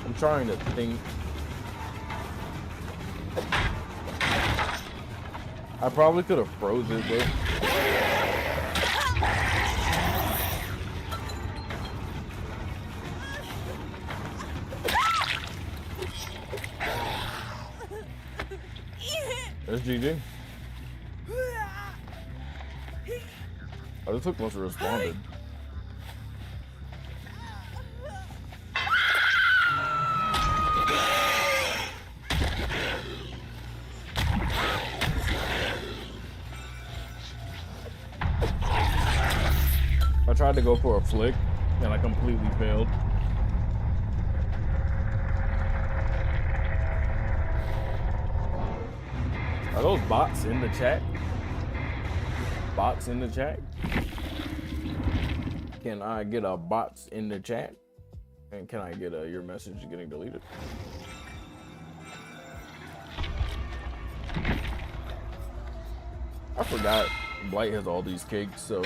I'm trying to think. I probably could have froze it, but there's GG. Oh, this hook must have responded. I tried to go for a flick, and I completely failed. Are those bots in the chat? Bots in the chat? Can I get a bots in the chat? And can I get your message getting deleted? I forgot Blight has all these cakes, so...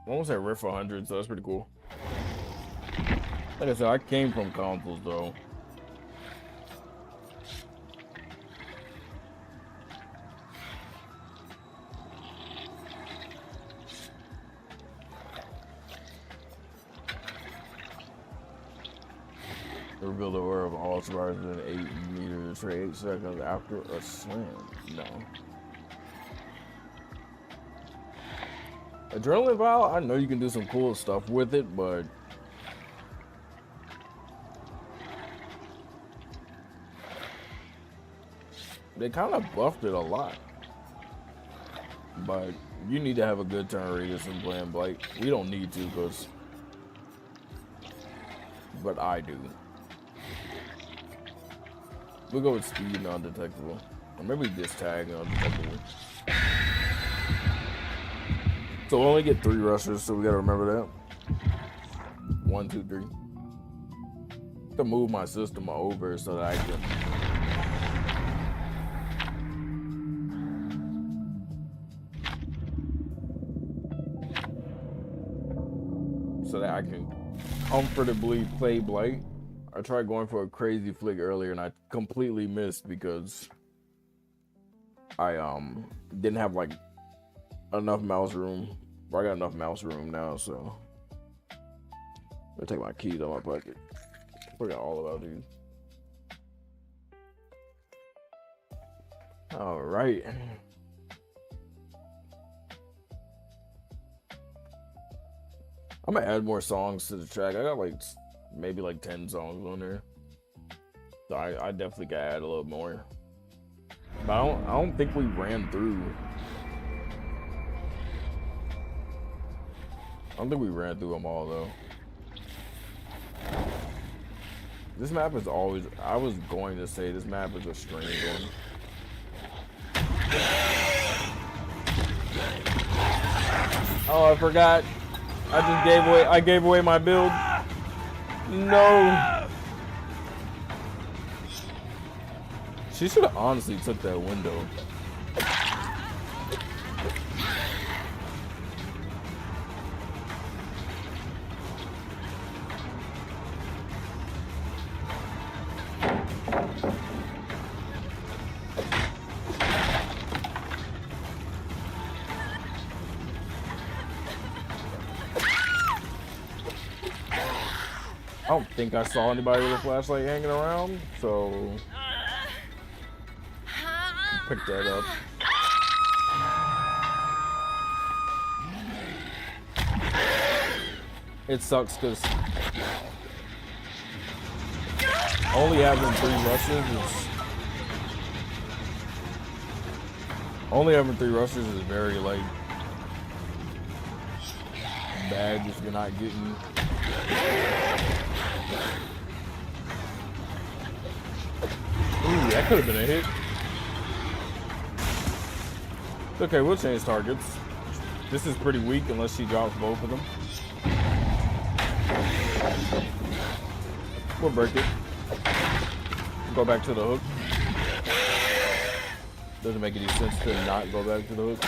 Almost at Rift 100, so that's pretty cool. Like I said, I came from consoles though. Reveal the order of all survivors within 8 meters for 8 seconds after a slam. No. Adrenaline Vial, I know you can do some cool stuff with it, but they kind of buffed it a lot. But you need to have a good turn radius in playing Blight. We don't need to, but I do. We'll go with speed and undetectable. Or maybe this tag and undetectable. So we only get 3 rushers, so we gotta remember that. 1, 2, 3. To move my system over so that I can comfortably play Blight. I tried going for a crazy flick earlier and I completely missed because I didn't have like enough mouse room. I got enough mouse room now, so I'm gonna take my keys out of my pocket. I forgot all about these. All right. I'm gonna add more songs to the track. I got like maybe like 10 songs on there, so I definitely gotta add a little more. But I don't think we ran through. I don't think we ran through them all though. This map is always. I was going to say this map is a strange one. Oh, I forgot. I gave away my build. No. She should have honestly took that window. I don't think I saw anybody with a flashlight hanging around, so pick that up. It sucks because only having 3 rushes is very like bad if you're not getting. Ooh, that could have been a hit. Okay, we'll change targets. This is pretty weak unless she drops both of them. We'll break it. Go back to the hook. Doesn't make any sense to not go back to the hook.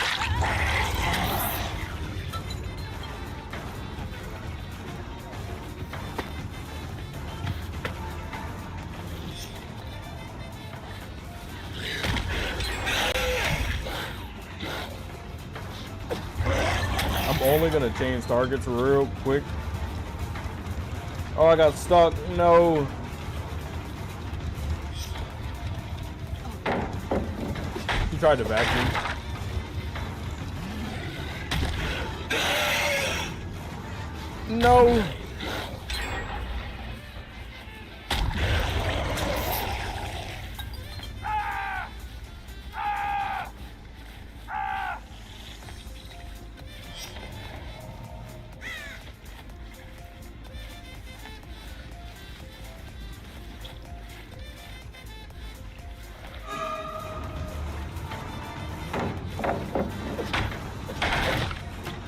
Only gonna change targets real quick. Oh, I got stuck. No. He tried to vacuum. No.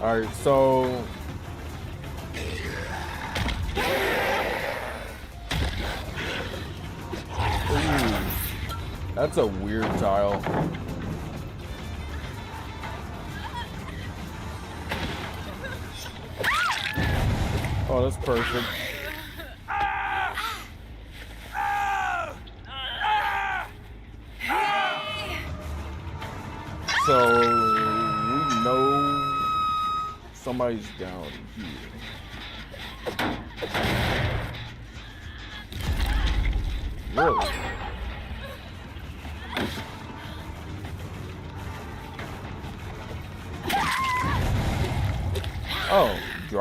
All right, so ooh, that's a weird tile. Oh, that's perfect. So we know somebody's down here. Really?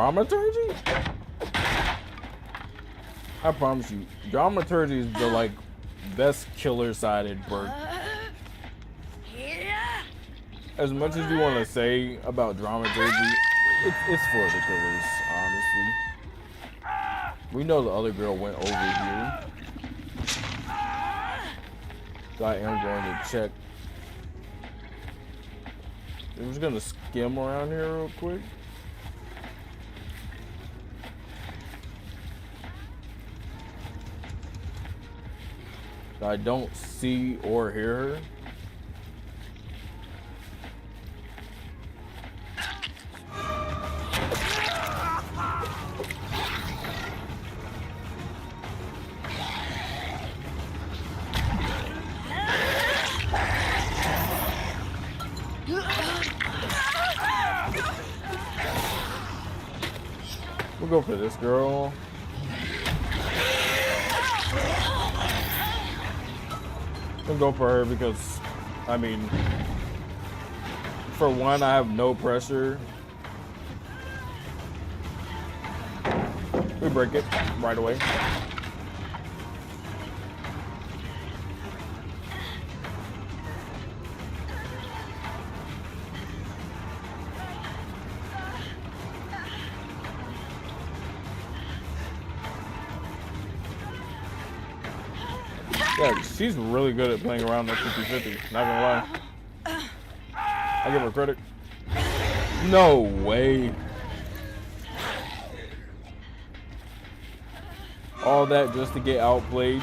Dramaturgy? I promise you, Dramaturgy is the like best killer-sided perk. As much as you want to say about Dramaturgy, it's for the killers, honestly. We know the other girl went over here. So I am going to check. I'm just gonna skim around here real quick. I don't see or hear her. We'll go for this girl. We'll go for her because, I mean, for one, I have no pressure. We break it right away. Yeah, she's really good at playing around that 50-50, not gonna lie. I give her credit. No way. All that just to get outplayed.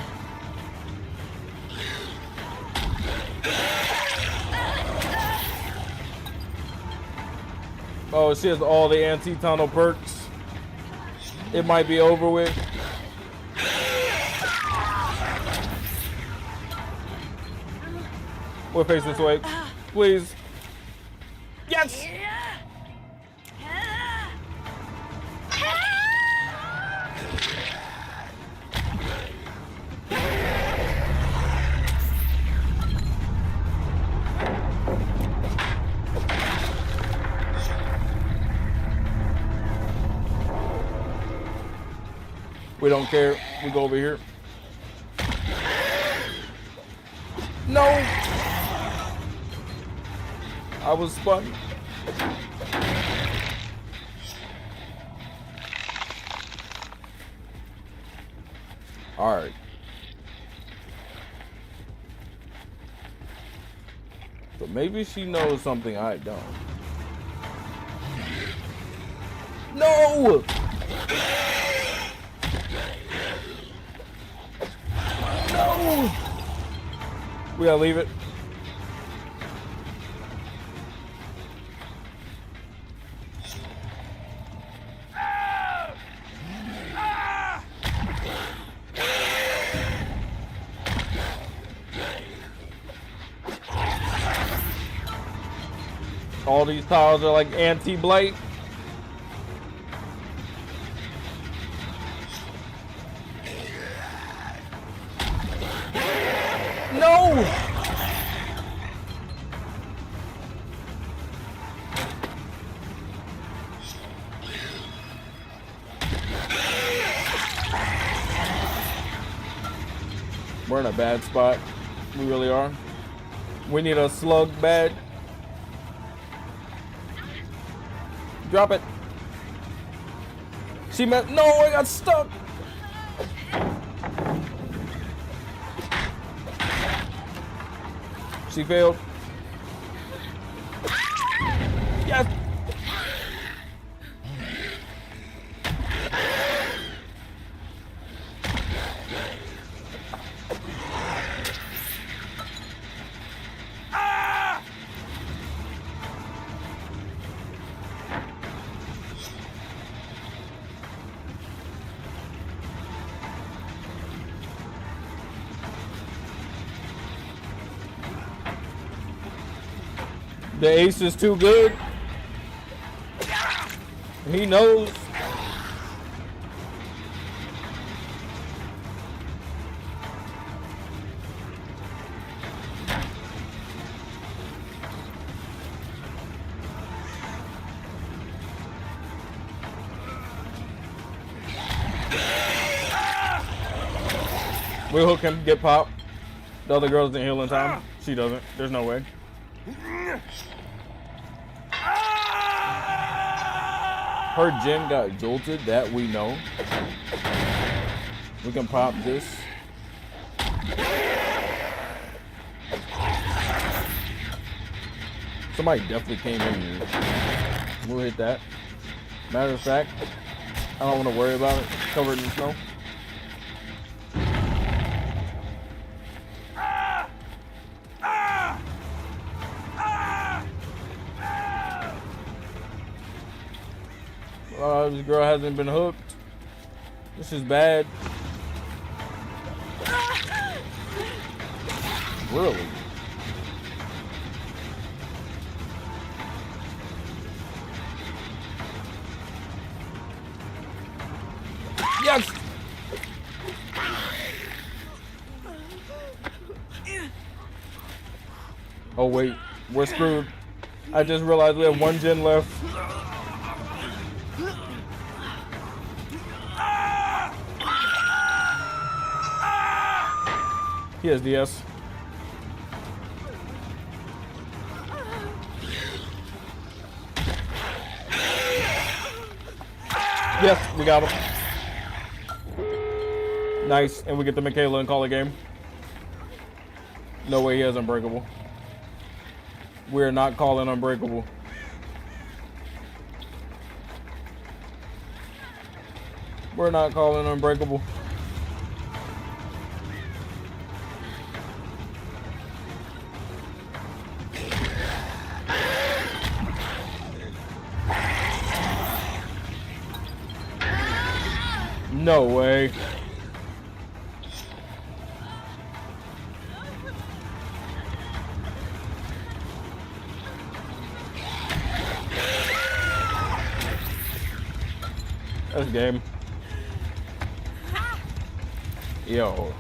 Oh, she has all the anti-tunnel perks. It might be over with. We'll face this way, please. Yes! We don't care. We go over here. No! I was spun. All right. So maybe she knows something I don't. No! No! We gotta leave it. All these tiles are like anti-blight. No! We're in a bad spot. We really are. We need a slug bad. Drop it. She meant no, I got stuck. She failed. Yes. The ace is too good. He knows. We'll hook him, get popped. The other girl doesn't heal in time. She doesn't. There's no way. Her gen got jolted, that we know. We can pop this. Somebody definitely came in here. We'll hit that. Matter of fact, I don't want to worry about it. Covered in snow. This girl hasn't been hooked. This is bad. Really? Yes! Oh wait, we're screwed. I just realized we have one gen left. He has DS. Yes, we got him. Nice, and we get the Michaela and call a game. No way he has Unbreakable. We're not calling Unbreakable. We're not calling Unbreakable. No way. That's game. Yo.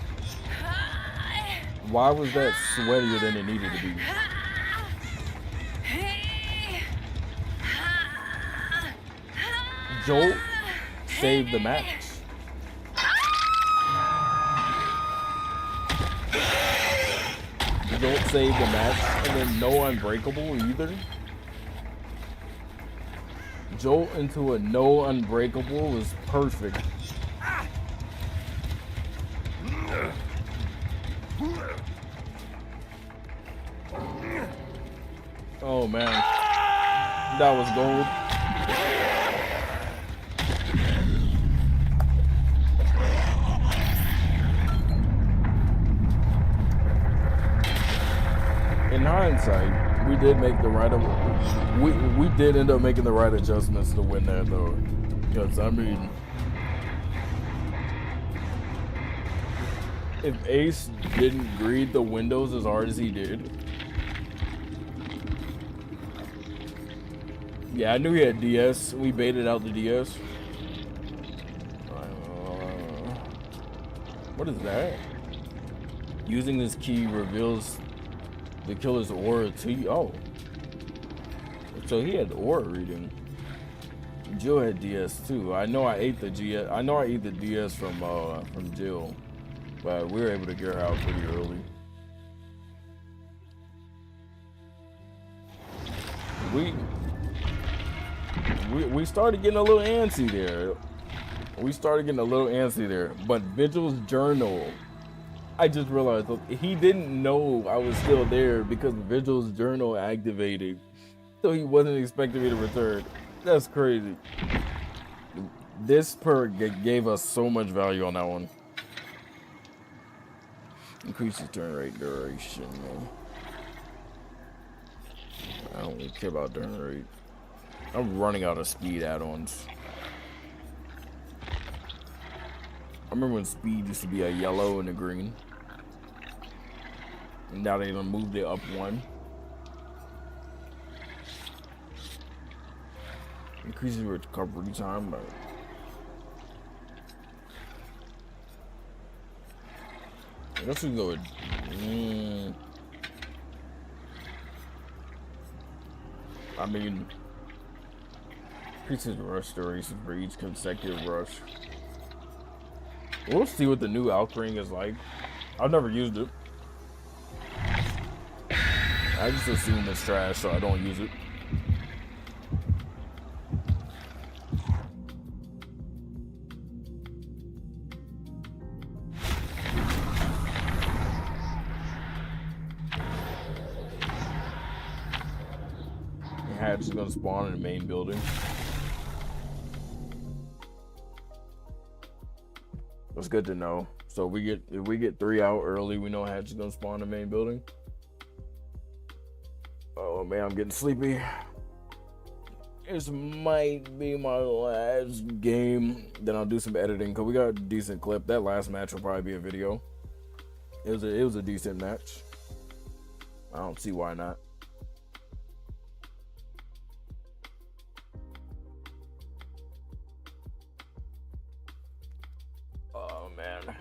Why was that sweatier than it needed to be? Jolt saved the match. Jolt saved the match, and then no Unbreakable either. Jolt into a no Unbreakable was perfect. Oh man, that was gold. In hindsight, we did make the right we did end up making the right adjustments to win that though, because I mean, if Ace didn't greed the windows as hard as he did, yeah, I knew he had DS. We baited out the DS. What is that? Using this key reveals the killer's aura to you. Oh. So he had aura reading. Jill had DS too. I know I ate the GS. I know I ate the DS from Jill, but we were able to get her out pretty early. We started getting a little antsy there. But Vigil's journal, I just realized he didn't know I was still there because Vigil's journal activated, so he wasn't expecting me to return. That's crazy. This perk gave us so much value on that one. Increases turn rate duration. I don't really care about turn rate. I'm running out of speed add-ons. I remember when speed used to be a yellow and a green. And now they done moved it up one. Increases recovery time. But I guess we go with I mean, increases rush duration for each consecutive rush. We'll see what the new Alkring is like. I've never used it. I just assume it's trash, so I don't use it. Hatch is gonna spawn in the main building. That's good to know. So if we get 3 out early, we know Hatch is gonna spawn in the main building. Oh man, I'm getting sleepy. This might be my last game. Then I'll do some editing because we got a decent clip. That last match will probably be a video. It was a decent match. I don't see why not. Oh man.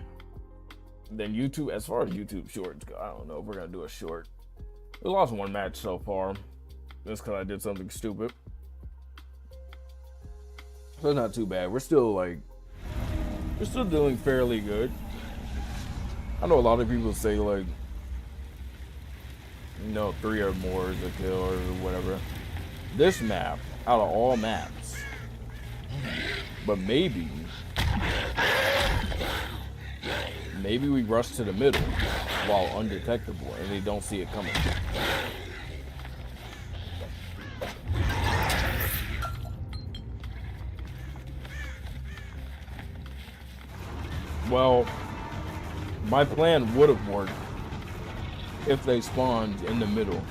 Then YouTube, as far as YouTube shorts go, I don't know if we're gonna do a short. We lost 1 match so far. Just because I did something stupid. So it's not too bad. We're still doing fairly good. I know a lot of people say like, you know, 3 or more is a kill or whatever. This map, out of all maps, but maybe we rush to the middle while undetectable and they don't see it coming. Well, my plan would have worked if they spawned in the middle.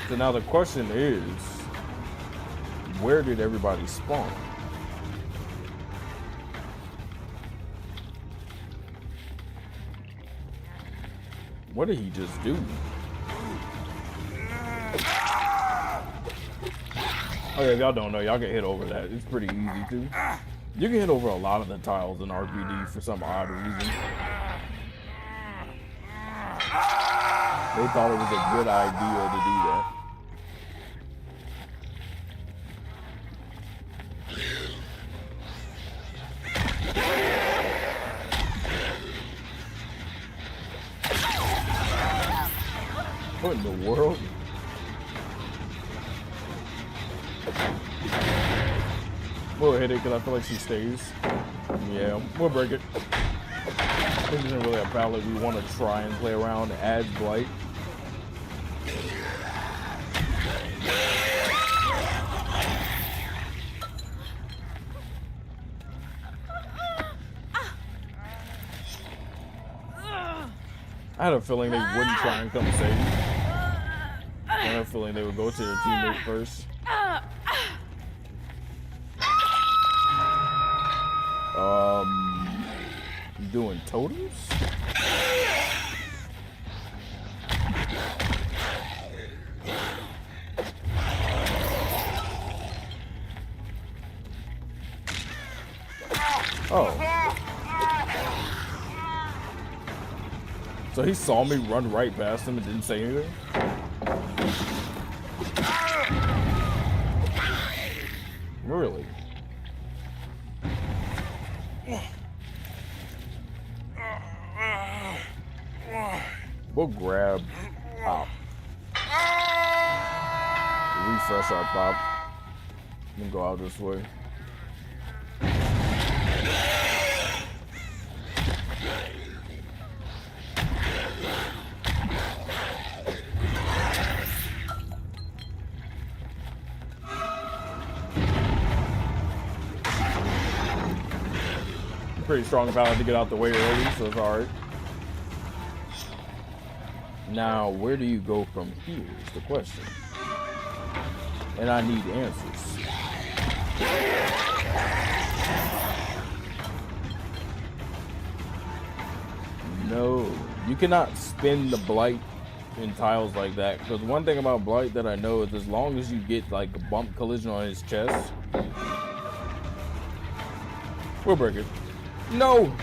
So now the question is, where did everybody spawn? What did he just do? Oh yeah, y'all don't know. Y'all can hit over that. It's pretty easy too. You can hit over a lot of the tiles in RPD for some odd reason. They thought it was a good idea to do that. What in the world? We'll hit it because I feel like she stays. Yeah, we'll break it. This isn't really a ballad we want to try and play around. Add Blight. I had a feeling they wouldn't try and come save. I had a feeling they would go to their teammate first. Doing totems? Oh. So he saw me run right past him and didn't say anything? Really? We'll grab pop. Refresh our pop. And go out this way. Pretty strong pallet to get out the way early, so it's alright. Now, where do you go from here is the question. And I need answers. No, you cannot spin the Blight in tiles like that. Because one thing about Blight that I know is as long as you get like a bump collision on his chest, we'll break it. No!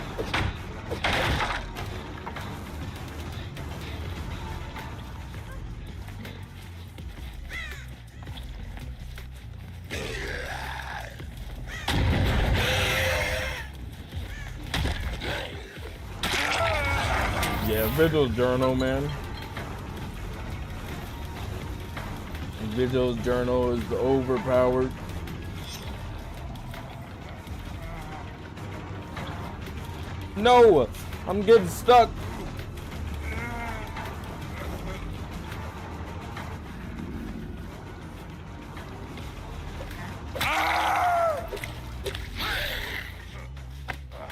Yeah, Vigil's journal, man. Vigil's journal is overpowered. No! I'm getting stuck.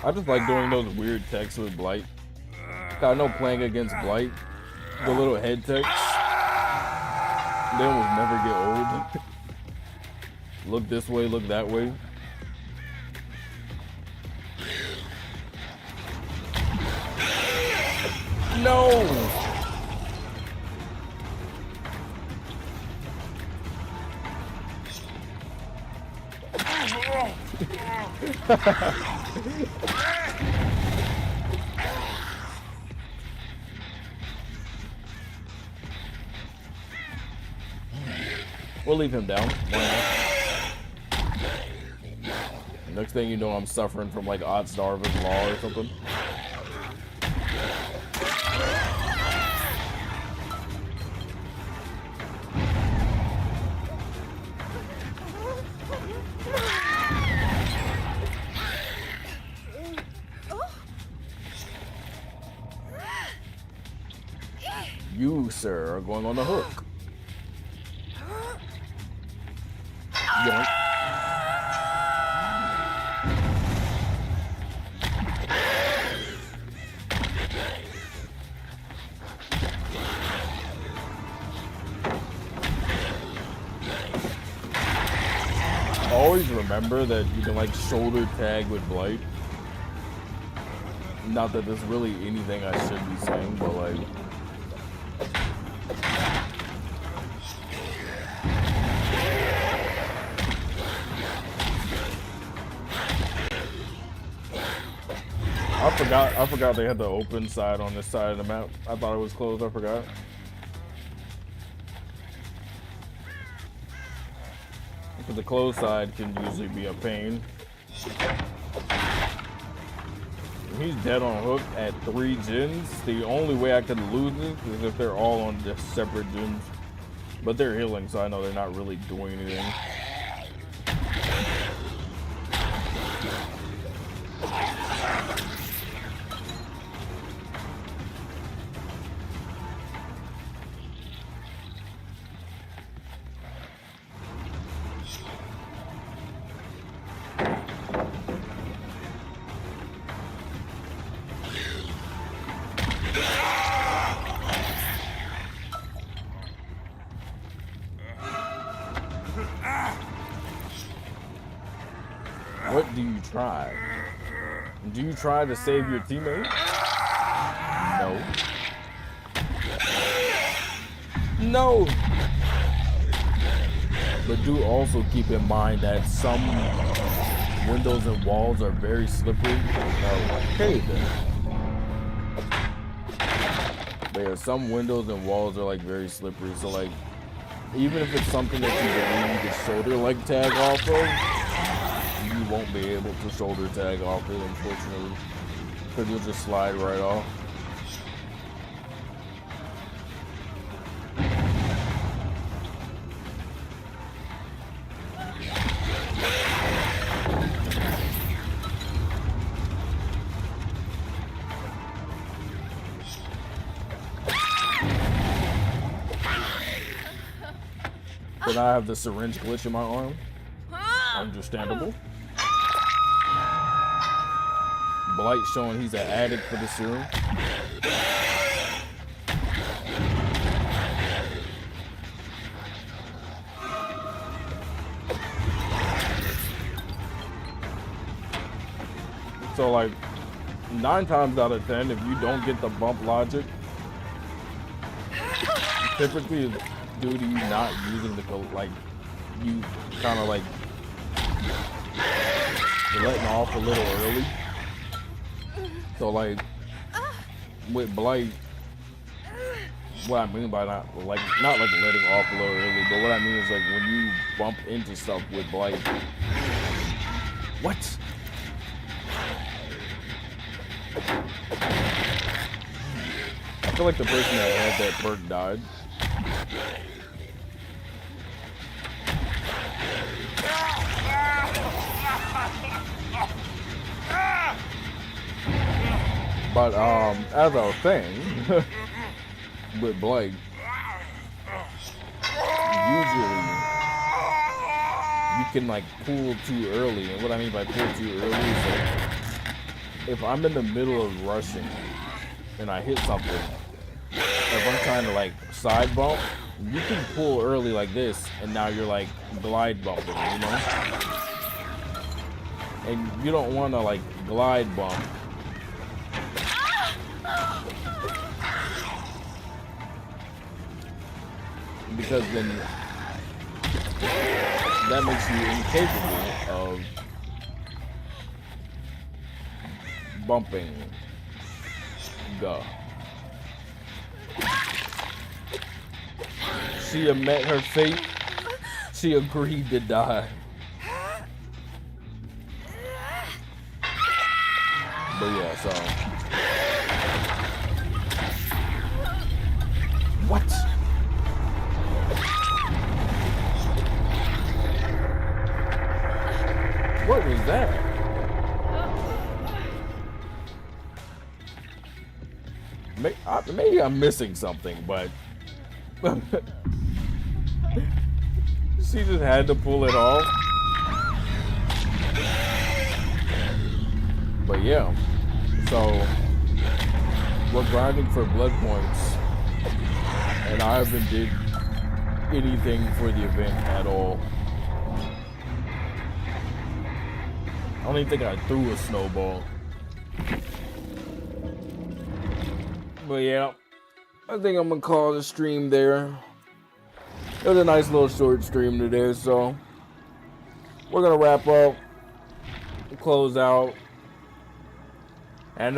I just like doing those weird texts with Blight. I know playing against Blight, the little head texts, they almost never get old. Look this way, look that way. No! We'll leave him down. Next thing you know, I'm suffering from like Odd Starvin Law or something. You, sir, are going on the hook. Yoink. Always remember that you can like shoulder tag with Blight. Not that there's really anything I should be saying, but like I forgot they had the open side on this side of the map. I thought it was closed, I forgot. Because the closed side can usually be a pain. He's dead on hook at 3 gens. The only way I could lose this is if they're all on just separate gens. But they're healing, so I know they're not really doing anything. What do you try? Do you try to save your teammate? No. No! But do also keep in mind that some windows and walls are very slippery. Okay then. But yeah, some windows and walls are like very slippery, so like even if it's something that you believe you can shoulder like tag off of, you won't be able to shoulder tag off it, unfortunately, because you'll just slide right off. Then I have the syringe glitch in my arm. Understandable. Blight showing he's an addict for the serum. So like 9 times out of 10, if you don't get the bump logic, typically it's due to you not using the like you kind of like you're letting off a little early. So like with Blight, what I mean by not like letting off a little early, but what I mean is like when you bump into stuff with Blight. What? feel like the person that had that perk died. But as I was saying, with Blake, usually you can like pull too early, and what I mean by pull too early is like if I'm in the middle of rushing and I hit something, if I'm trying to like side bump, you can pull early like this, and now you're like glide bumping, you know? And you don't want to like glide bump. Because then that makes you incapable of bumping. Go. She met her fate. She agreed to die. But yeah, so. What? What was that? Maybe I'm missing something, but she just had to pull it off. But yeah, so we're grinding for blood points, and I haven't did anything for the event at all. I don't even think I threw a snowball. But yeah, I think I'm gonna call the stream there. It was a nice little short stream today, so we're gonna wrap up, close out, and